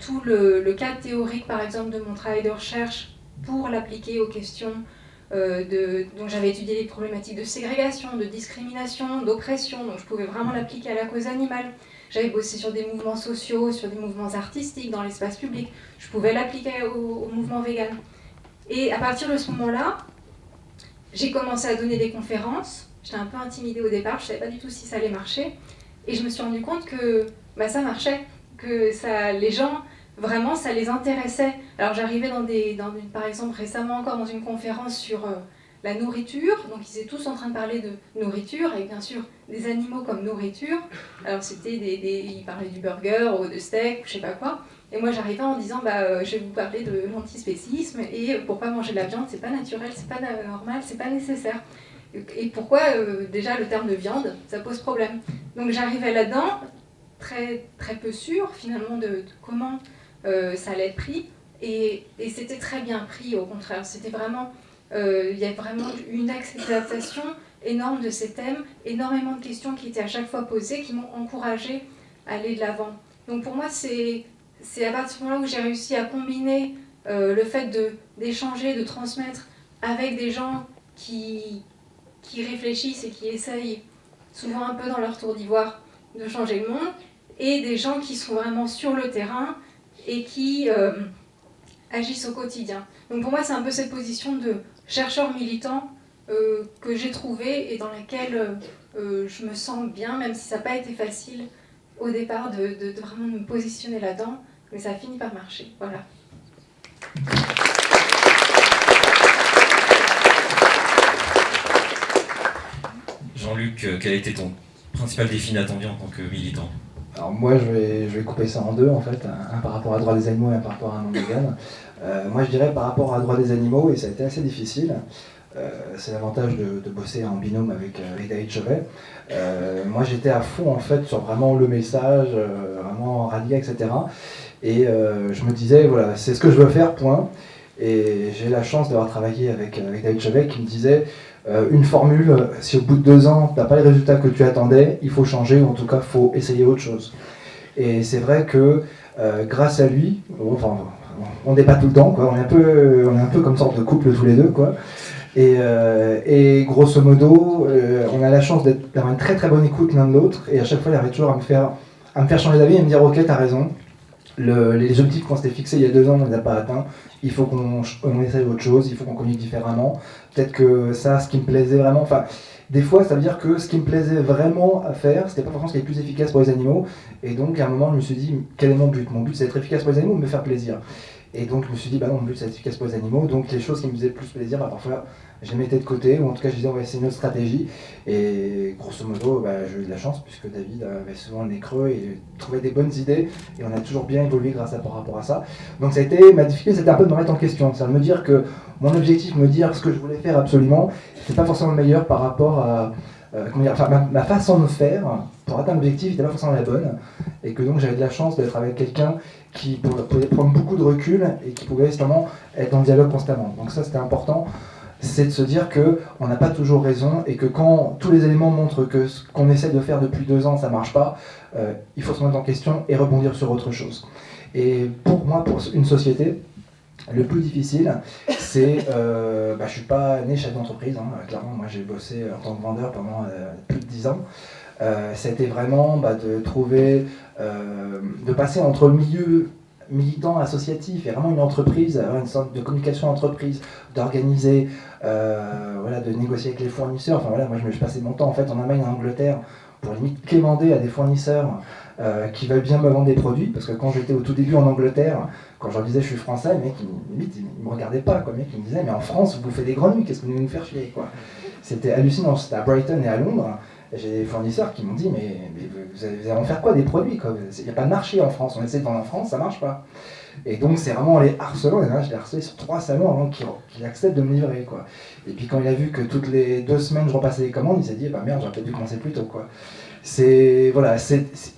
tout le cadre théorique, par exemple, de mon travail de recherche pour l'appliquer aux questions dont j'avais étudié les problématiques de ségrégation, de discrimination, d'oppression, donc je pouvais vraiment l'appliquer à la cause animale. J'avais bossé sur des mouvements sociaux, sur des mouvements artistiques dans l'espace public, je pouvais l'appliquer au mouvement vegan. Et à partir de ce moment-là, j'ai commencé à donner des conférences. J'étais un peu intimidée au départ, je ne savais pas du tout si ça allait marcher. Et je me suis rendu compte que ça marchait, que les gens, vraiment, ça les intéressait. Alors j'arrivais par exemple récemment encore dans une conférence sur la nourriture, donc ils étaient tous en train de parler de nourriture, et bien sûr des animaux comme nourriture. Alors ils parlaient du burger ou de steak, ou je sais pas quoi. Et moi j'arrivais en disant, je vais vous parler de l'antispécisme, et pour pas manger de la viande, c'est pas naturel, c'est pas normal, c'est pas nécessaire. Et pourquoi déjà le terme de viande, ça pose problème. Donc j'arrivais là-dedans, très, très peu sûre finalement de comment ça allait être pris, et c'était très bien pris au contraire. C'était vraiment, il y a vraiment une acceptation énorme de ces thèmes, énormément de questions qui étaient à chaque fois posées, qui m'ont encouragée à aller de l'avant. Donc pour moi c'est à partir de ce moment-là où j'ai réussi à combiner le fait d'échanger, de transmettre avec des gens qui réfléchissent et qui essayent, souvent un peu dans leur tour d'ivoire, de changer le monde, et des gens qui sont vraiment sur le terrain et qui agissent au quotidien. Donc pour moi, c'est un peu cette position de chercheur militant que j'ai trouvée et dans laquelle je me sens bien, même si ça n'a pas été facile au départ de vraiment me positionner là-dedans, mais ça a fini par marcher. Voilà. Jean-Luc, quel a été ton principal défi inattendu en tant que militant ? Alors moi je vais couper ça en deux en fait, un par rapport à droit des animaux et un par rapport à un monde vegan. Moi je dirais par rapport à droit des animaux, et ça a été assez difficile, c'est l'avantage de bosser en binôme avec David Chauvet. Moi j'étais à fond en fait sur vraiment le message, vraiment rallié, etc. Et je me disais voilà, c'est ce que je veux faire, point. Et j'ai la chance d'avoir travaillé avec David Chauvet qui me disait une formule, si au bout de 2 ans tu n'as pas les résultats que tu attendais, il faut changer, ou en tout cas il faut essayer autre chose. Et c'est vrai que grâce à lui, enfin on n'est pas tout le temps, quoi. On est un peu comme sorte de couple tous les deux, quoi. Et grosso modo, on a la chance d'avoir une très très bonne écoute l'un de l'autre, et à chaque fois il arrive toujours à me faire changer d'avis et me dire ok, t'as raison, les objectifs qu'on s'était fixés il y a 2 ans, on ne les a pas atteints, il faut qu'on essaye autre chose, il faut qu'on communique différemment. Peut-être que ça, ce qui me plaisait vraiment, enfin, des fois ça veut dire que ce qui me plaisait vraiment à faire, c'était pas forcément ce qui est plus efficace pour les animaux, et donc à un moment je me suis dit, quel est mon but ? Mon but c'est d'être efficace pour les animaux ou de me faire plaisir ? Et donc je me suis dit, non, mon but c'est d'être efficace pour les animaux, donc les choses qui me faisaient plus plaisir, parfois je les mettais de côté, ou en tout cas je disais on va essayer une autre stratégie, et grosso modo j'ai eu de la chance puisque David avait souvent le nez creux et trouvait des bonnes idées, et on a toujours bien évolué par rapport à ça. Donc ça a été, ma difficulté c'était un peu de me remettre en question, c'est de me dire que mon objectif, me dire ce que je voulais faire absolument, c'est pas forcément le meilleur par rapport ma façon de faire pour atteindre l'objectif n'était pas forcément la bonne, et que donc j'avais de la chance d'être avec quelqu'un qui pouvait prendre beaucoup de recul et qui pouvait justement être en dialogue constamment. Donc ça, c'était important, c'est de se dire qu'on n'a pas toujours raison, et que quand tous les éléments montrent que ce qu'on essaie de faire depuis 2 ans, ça ne marche pas, il faut se mettre en question et rebondir sur autre chose. Et pour moi, pour une société, le plus difficile, c'est... je ne suis pas né chef d'entreprise, hein, clairement, moi j'ai bossé en tant que vendeur pendant plus de 10 ans. C'était vraiment de trouver, de passer entre le milieu militant associatif et vraiment une entreprise, avoir une sorte de communication entreprise, d'organiser, de négocier avec les fournisseurs. Enfin voilà, moi je passais mon temps en fait en Allemagne et en Angleterre pour limite quémander à des fournisseurs qui veulent bien me vendre des produits, parce que quand j'étais au tout début en Angleterre, quand je leur disais je suis français, les mecs ils me regardaient pas, quoi. Les mecs ils me disaient mais en France vous bouffez des grenouilles, qu'est-ce que vous venez nous faire chier, quoi. C'était hallucinant, c'était à Brighton et à Londres. J'ai des fournisseurs qui m'ont dit mais vous allez en faire quoi des produits, quoi. Il n'y a pas de marché en France, on essaie de vendre en France, ça marche pas. Et donc c'est vraiment en les harcelant, et là je l'ai harcelé sur 3 salons avant qu'il accepte de me livrer, quoi. Et puis quand il a vu que toutes les 2 semaines je repassais les commandes, il s'est dit bah merde, j'aurais peut-être dû commencer plus tôt, quoi. Il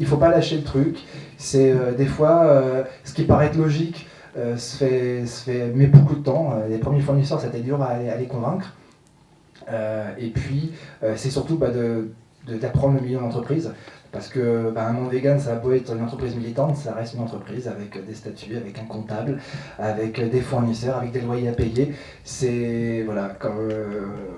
faut pas lâcher le truc. C'est des fois ce qui paraît être logique se fait met beaucoup de temps. Les premiers fournisseurs c'était dur à les convaincre. Et puis c'est surtout d'apprendre le milieu d'entreprise, parce que un monde vegan, ça a beau être une entreprise militante, ça reste une entreprise avec des statuts, avec un comptable, avec des fournisseurs, avec des loyers à payer. C'est quand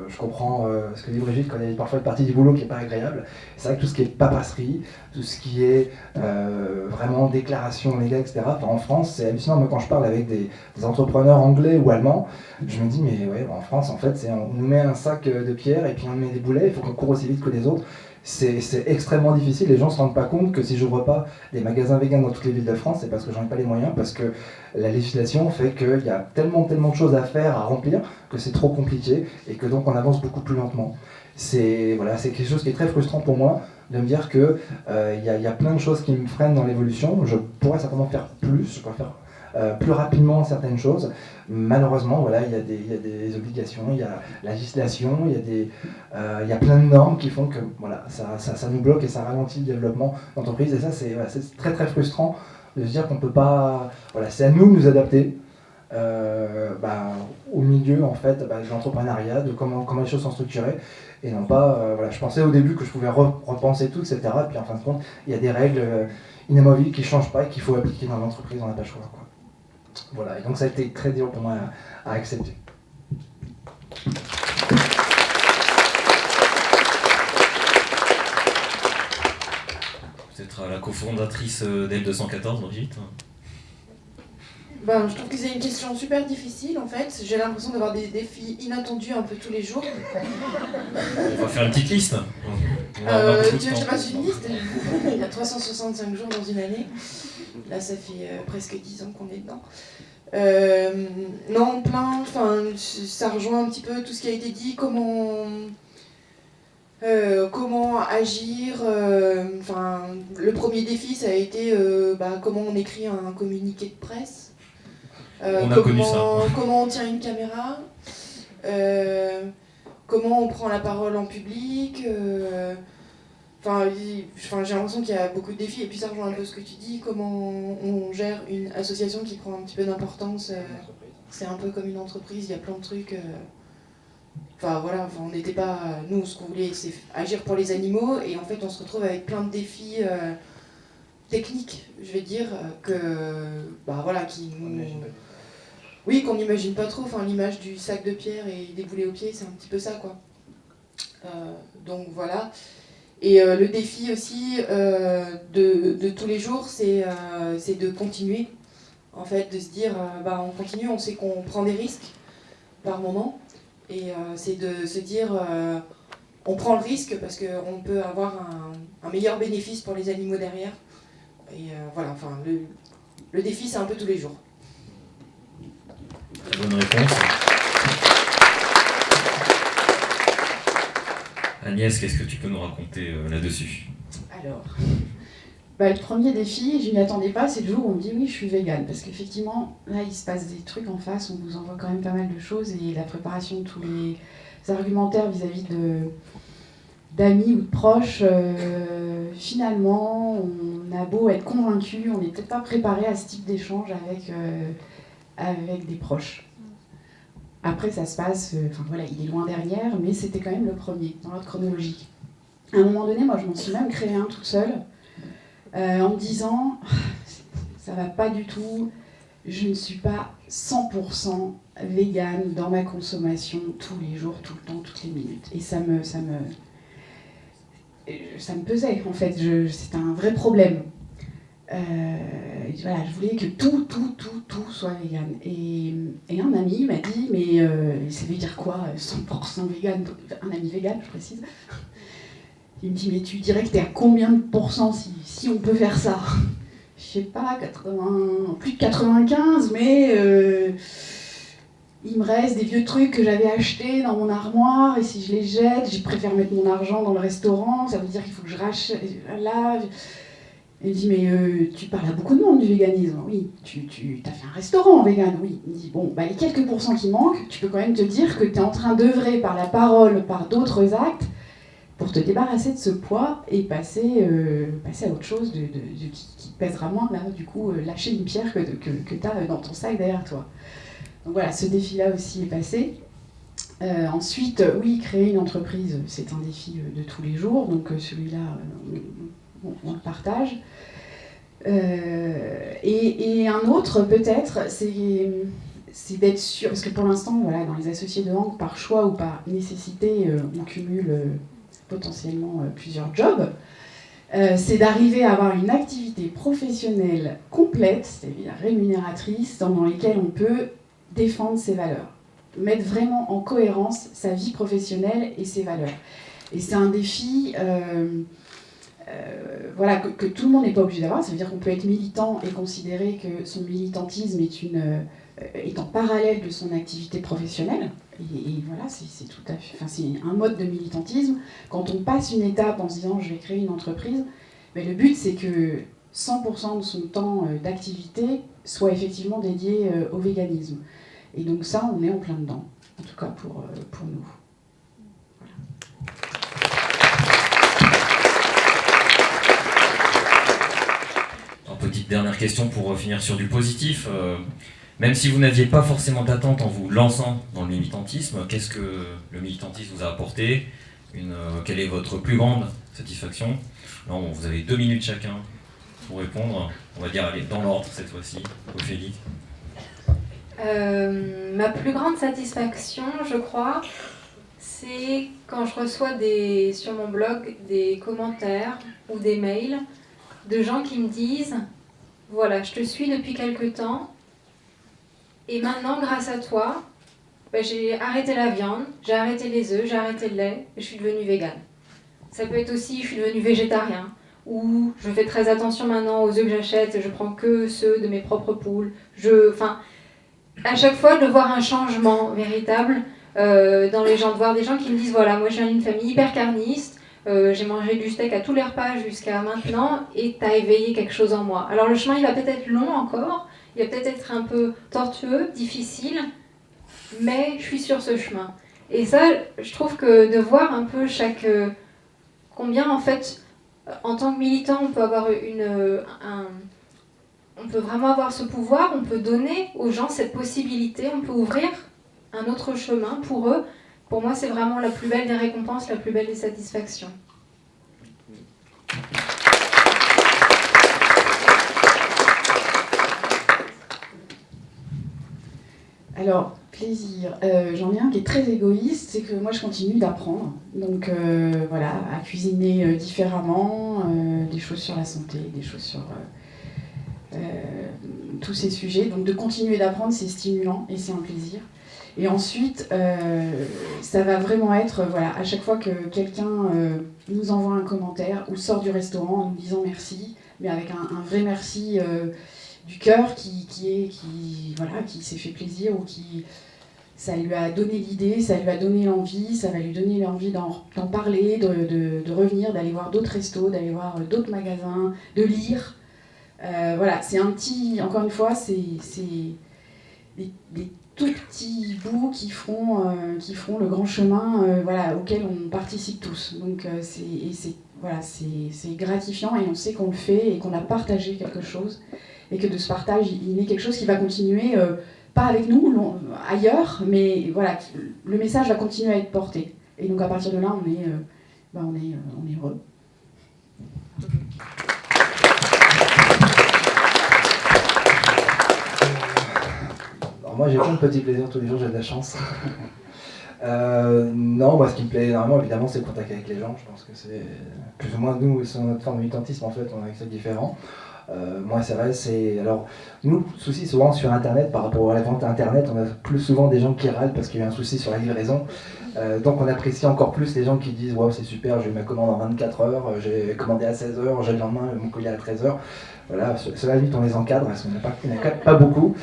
je comprends ce que dit Brigitte, quand il y a parfois une partie du boulot qui n'est pas agréable. C'est vrai que tout ce qui est papasserie, tout ce qui est vraiment déclaration légale, etc. En France, c'est hallucinant. Moi, quand je parle avec des entrepreneurs anglais ou allemands, je me dis mais ouais, en France, en fait, on nous met un sac de pierre et puis on nous met des boulets. Il faut qu'on court aussi vite que les autres. C'est extrêmement difficile, les gens ne se rendent pas compte que si j'ouvre pas des magasins véganes dans toutes les villes de France, c'est parce que j'en ai pas les moyens, parce que la législation fait qu'il y a tellement de choses à faire, à remplir, que c'est trop compliqué, et que donc on avance beaucoup plus lentement. C'est quelque chose qui est très frustrant pour moi, de me dire que y a plein de choses qui me freinent dans l'évolution. Je pourrais certainement faire plus, je pourrais faire plus rapidement certaines choses. Malheureusement, il y a des obligations, il y a la législation, il y a plein de normes qui font que ça nous bloque et ça ralentit le développement d'entreprise. Et ça, c'est très très frustrant de se dire qu'on peut pas... c'est à nous de nous adapter au milieu en fait, de l'entrepreneuriat, de comment les choses sont structurées, et non pas... je pensais au début que je pouvais repenser tout, etc. Puis en fin de compte, il y a des règles inamovibles qui ne changent pas et qu'il faut appliquer dans l'entreprise, on n'a pas le choix, quoi. Voilà, et donc ça a été très dur pour moi à accepter. Vous êtes la cofondatrice d'L214, Brigitte. Je trouve que c'est une question super difficile en fait. J'ai l'impression d'avoir des défis inattendus un peu tous les jours. On va faire une petite liste. Tu veux que je fasse une liste? Il y a 365 jours dans une année. Là, ça fait presque 10 ans qu'on est dedans. Non, ça rejoint un petit peu tout ce qui a été dit, comment agir. Le premier défi, ça a été comment on écrit un communiqué de presse. On a connu ça. Comment on tient une caméra. Comment on prend la parole en public. J'ai l'impression qu'il y a beaucoup de défis, et puis ça rejoint un peu ce que tu dis, comment on gère une association qui prend un petit peu d'importance. C'est un peu comme une entreprise, il y a plein de trucs. On n'était pas... Nous, ce qu'on voulait, c'est agir pour les animaux, et en fait, on se retrouve avec plein de défis techniques, je vais dire, qu'on n'imagine pas trop. L'image du sac de pierre et des boulets aux pieds, c'est un petit peu ça, quoi. Donc voilà. Et le défi aussi de tous les jours, c'est de continuer, en fait, de se dire, on continue, on sait qu'on prend des risques par moment, et c'est de se dire, on prend le risque parce qu'on peut avoir un meilleur bénéfice pour les animaux derrière. Et le défi, c'est un peu tous les jours. Bonne réponse. Agnès, qu'est-ce que tu peux nous raconter là-dessus? Alors, le premier défi, je m'y attendais pas, c'est le jour où on me dit oui, je suis végane. Parce qu'effectivement, là, il se passe des trucs en face, on vous envoie quand même pas mal de choses, et la préparation de tous les argumentaires vis-à-vis d'amis ou de proches, finalement, on a beau être convaincu, on n'est peut-être pas préparé à ce type d'échange avec des proches. Après, ça se passe, voilà, il est loin derrière, mais c'était quand même le premier dans l'ordre chronologique. À un moment donné, moi, je m'en suis même créé un toute seule, en me disant, ça va pas du tout, je ne suis pas 100% végane dans ma consommation tous les jours, tout le temps, toutes les minutes. Et ça me pesait, en fait, c'était un vrai problème. Voilà, je voulais que tout soit vegan. Et un ami m'a dit, mais ça veut dire quoi, 100% vegan? Un ami vegan, je précise. Il me dit, mais tu dirais que t'es à combien de pourcents si on peut faire ça? Je sais pas, plus de 95, mais il me reste des vieux trucs que j'avais achetés dans mon armoire, et si je les jette, je préfère mettre mon argent dans le restaurant, ça veut dire qu'il faut que je rachète. Là, il me dit, mais tu parles à beaucoup de monde du véganisme. Oui, tu as fait un restaurant vegan, oui. Il me dit, bon, les quelques pourcents qui manquent, tu peux quand même te dire que tu es en train d'œuvrer par la parole, par d'autres actes, pour te débarrasser de ce poids et passer à autre chose qui pèsera moins, là, du coup, lâcher une pierre que tu as dans ton sac derrière toi. Donc voilà, ce défi-là aussi est passé. Ensuite, oui, créer une entreprise, c'est un défi de tous les jours, donc celui-là, on le partage. Et un autre, peut-être, c'est d'être sûr, parce que pour l'instant, voilà, dans les associés de Hank, par choix ou par nécessité, on cumule potentiellement plusieurs jobs. C'est d'arriver à avoir une activité professionnelle complète, c'est-à-dire rémunératrice, dans laquelle on peut défendre ses valeurs, mettre vraiment en cohérence sa vie professionnelle et ses valeurs. Et c'est un défi voilà, que tout le monde n'est pas obligé d'avoir. Ça veut dire qu'on peut être militant et considérer que son militantisme est en parallèle de son activité professionnelle. Et voilà, c'est tout à fait, c'est un mode de militantisme. Quand on passe une étape en se disant je vais créer une entreprise, mais le but c'est que 100% de son temps d'activité soit effectivement dédié au véganisme. Et donc ça, on est en plein dedans, en tout cas pour nous. Petite dernière question pour finir sur du positif. Même si vous n'aviez pas forcément d'attente en vous lançant dans le militantisme, qu'est-ce que le militantisme vous a apporté? Quelle est votre plus grande satisfaction? Non, vous avez 2 minutes chacun pour répondre. On va dire aller dans l'ordre cette fois-ci. Ophélie. Ma plus grande satisfaction, je crois, c'est quand je reçois sur mon blog des commentaires ou des mails de gens qui me disent « Voilà, je te suis depuis quelque temps, et maintenant, grâce à toi, j'ai arrêté la viande, j'ai arrêté les œufs, j'ai arrêté le lait, et je suis devenue végane. » Ça peut être aussi « Je suis devenue végétarien », ou « Je fais très attention maintenant aux œufs que j'achète, je prends que ceux de mes propres poules. » Enfin, à chaque fois, de voir un changement véritable dans les gens, de voir des gens qui me disent « Voilà, moi je viens d'une famille hyper carniste, j'ai mangé du steak à tous les repas jusqu'à maintenant et t'as éveillé quelque chose en moi. » Alors le chemin il va peut-être être long encore, il va peut-être être un peu tortueux, difficile, mais je suis sur ce chemin. Et ça, je trouve que de voir un peu combien en fait, en tant que militant, on peut avoir on peut vraiment avoir ce pouvoir, on peut donner aux gens cette possibilité, on peut ouvrir un autre chemin pour eux. Pour moi, c'est vraiment la plus belle des récompenses, la plus belle des satisfactions. Alors, plaisir. J'en ai un qui est très égoïste, c'est que moi je continue d'apprendre. Donc voilà, à cuisiner différemment, des choses sur la santé, des choses sur tous ces sujets. Donc de continuer d'apprendre, c'est stimulant et c'est un plaisir. Et ensuite, ça va vraiment être, voilà, à chaque fois que quelqu'un nous envoie un commentaire ou sort du restaurant en nous disant merci, mais avec un vrai merci du cœur qui s'est fait plaisir ou qui ça lui a donné l'idée, ça lui a donné l'envie, ça va lui donner l'envie d'en parler, de revenir, d'aller voir d'autres restos, d'aller voir d'autres magasins, de lire. Voilà, c'est un petit, encore une fois, c'est des tout petits bouts qui feront le grand chemin voilà, auquel on participe tous. Donc c'est gratifiant et on sait qu'on le fait et qu'on a partagé quelque chose et que de ce partage, il est quelque chose qui va continuer, pas avec nous, ailleurs, mais voilà, le message va continuer à être porté. Et donc à partir de là, on est heureux. Alors moi j'ai plein de petits plaisirs tous les jours, j'ai de la chance. Non, moi ce qui me plaît énormément évidemment c'est le contact avec les gens. Je pense que c'est plus ou moins nous, sur notre forme de militantisme en fait, on a quelque chose de différent. Moi c'est vrai, alors nous le souci souvent sur internet par rapport à la vente internet, on a plus souvent des gens qui râlent parce qu'il y a eu un souci sur la livraison. Donc on apprécie encore plus les gens qui disent waouh c'est super, j'ai eu ma commande en 24 heures, j'ai commandé à 16h, j'ai le lendemain mon colis à 13h. Voilà, cela limite on les encadre parce qu'on n'a pas beaucoup.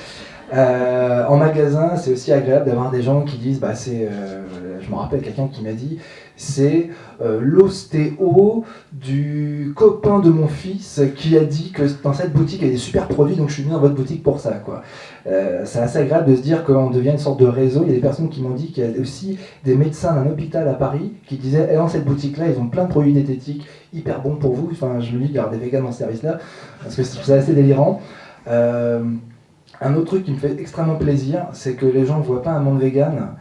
En magasin, c'est aussi agréable d'avoir des gens qui disent, je me rappelle quelqu'un qui m'a dit, c'est l'ostéo du copain de mon fils qui a dit que dans cette boutique il y a des super produits, donc je suis venu dans votre boutique pour ça, quoi. C'est assez agréable de se dire qu'on devient une sorte de réseau. Il y a des personnes qui m'ont dit qu'il y a aussi des médecins d'un hôpital à Paris qui disaient, dans cette boutique-là, ils ont plein de produits diététiques hyper bons pour vous. Enfin, je me dis, il y aura des végans dans ce service-là, parce que c'est assez délirant. Un autre truc qui me fait extrêmement plaisir, c'est que les gens ne voient pas un monde vegan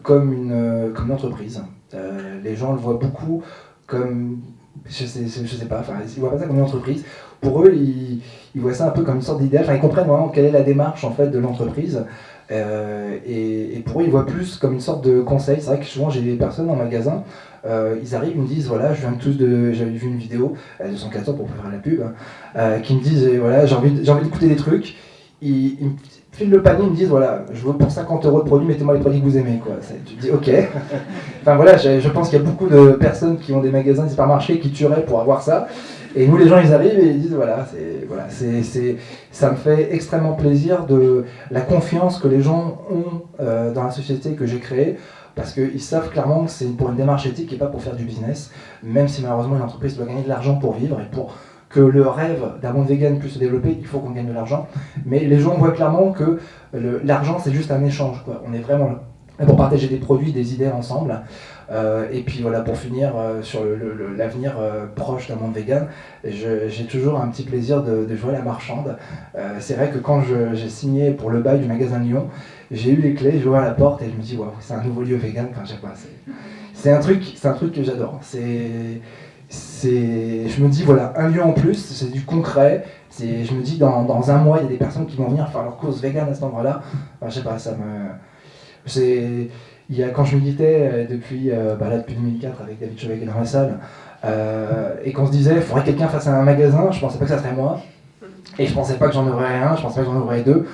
comme une entreprise. Les gens le voient beaucoup comme, je sais pas, enfin, ils voient pas ça comme une entreprise. Pour eux, ils voient ça un peu comme une sorte d'idéal. Enfin, ils comprennent vraiment quelle est la démarche en fait de l'entreprise. Et pour eux, ils voient plus comme une sorte de conseil. C'est vrai que souvent, j'ai des personnes en magasin. Ils arrivent, ils me disent voilà, j'avais vu une vidéo de 214 pour faire la pub, qui me disent voilà, j'ai envie d'écouter des trucs. Ils me filent le panier, ils me disent voilà, je veux pour 50 € de produits, mettez-moi les produits que vous aimez, quoi. Tu te dis ok. Enfin voilà, je pense qu'il y a beaucoup de personnes qui ont des magasins, des supermarchés qui tueraient pour avoir ça. Et nous, les gens, ils arrivent et ils disent ça me fait extrêmement plaisir de la confiance que les gens ont dans la société que j'ai créée. Parce qu'ils savent clairement que c'est pour une démarche éthique et pas pour faire du business, même si malheureusement une entreprise doit gagner de l'argent pour vivre et pour que le rêve d'un monde vegan puisse se développer, il faut qu'on gagne de l'argent. Mais les gens voient clairement que l'argent c'est juste un échange, quoi. On est vraiment là pour partager des produits, des idées ensemble. Et puis voilà, pour finir sur l'avenir proche d'un monde vegan, j'ai toujours un petit plaisir de jouer à la marchande. C'est vrai que quand j'ai signé pour le bail du magasin Lyon, j'ai eu les clés, j'ai ouvert la porte et je me dis waouh, c'est un nouveau lieu vegan. Enfin, je sais pas, c'est un truc que j'adore. Je me dis voilà, un lieu en plus, c'est du concret. Je me dis dans un mois, il y a des personnes qui vont venir faire leur cause vegan à cet endroit-là. Enfin, je sais pas, quand je militais depuis 2004 avec David Chevalier dans la salle, et qu'on se disait il faudrait que quelqu'un fasse un magasin, je pensais pas que ça serait moi. Et je pensais pas que j'en aurais un, je pensais pas que j'en aurais deux.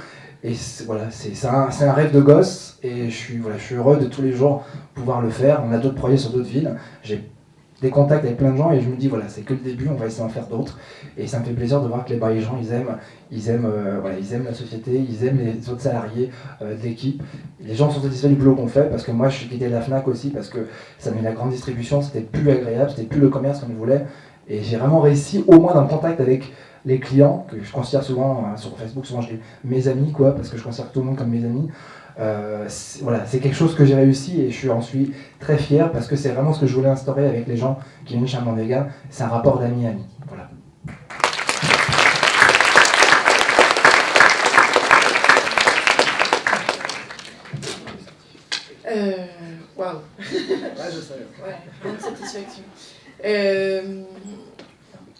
Et c'est un rêve de gosse, et je suis heureux de tous les jours pouvoir le faire. On a d'autres projets sur d'autres villes. J'ai des contacts avec plein de gens et je me dis voilà, c'est que le début, on va essayer d'en faire d'autres. Et ça me fait plaisir de voir que les gens ils aiment la société, ils aiment les autres salariés de l'équipe. Les gens sont satisfaits du boulot qu'on fait, parce que moi je suis quitté de la Fnac aussi parce que ça met la grande distribution, c'était plus agréable, c'était plus le commerce qu'on voulait. Et j'ai vraiment réussi, au moins dans le contact avec les clients, que je considère souvent sur Facebook, souvent je dis mes amis, quoi, parce que je considère tout le monde comme mes amis. C'est quelque chose que j'ai réussi et je suis très fier parce que c'est vraiment ce que je voulais instaurer avec les gens qui viennent chez un monde vegan. C'est un rapport d'ami à ami. Voilà. Waouh. Je sais. Ouais, grande satisfaction.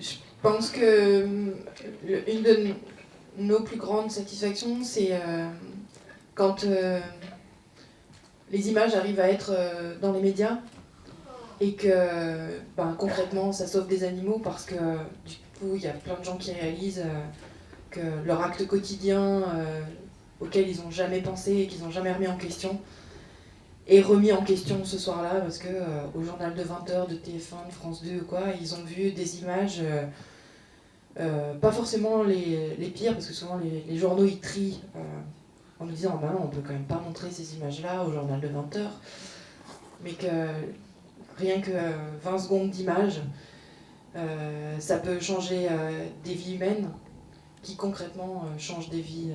Je pense que une de nos plus grandes satisfactions, c'est quand les images arrivent à être dans les médias et que concrètement ça sauve des animaux, parce que du coup il y a plein de gens qui réalisent que leur acte quotidien auquel ils n'ont jamais pensé et qu'ils n'ont jamais remis en question est remis en question ce soir-là, parce que au journal de 20h de TF1, de France 2 ou quoi, ils ont vu des images, pas forcément les pires, parce que souvent les journaux ils trient en nous disant non, on peut quand même pas montrer ces images-là au journal de 20h, mais que rien que 20 secondes d'image, ça peut changer des vies humaines qui concrètement changent des vies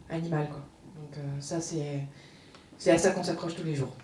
animales, quoi. Donc ça, c'est à ça qu'on s'accroche tous les jours.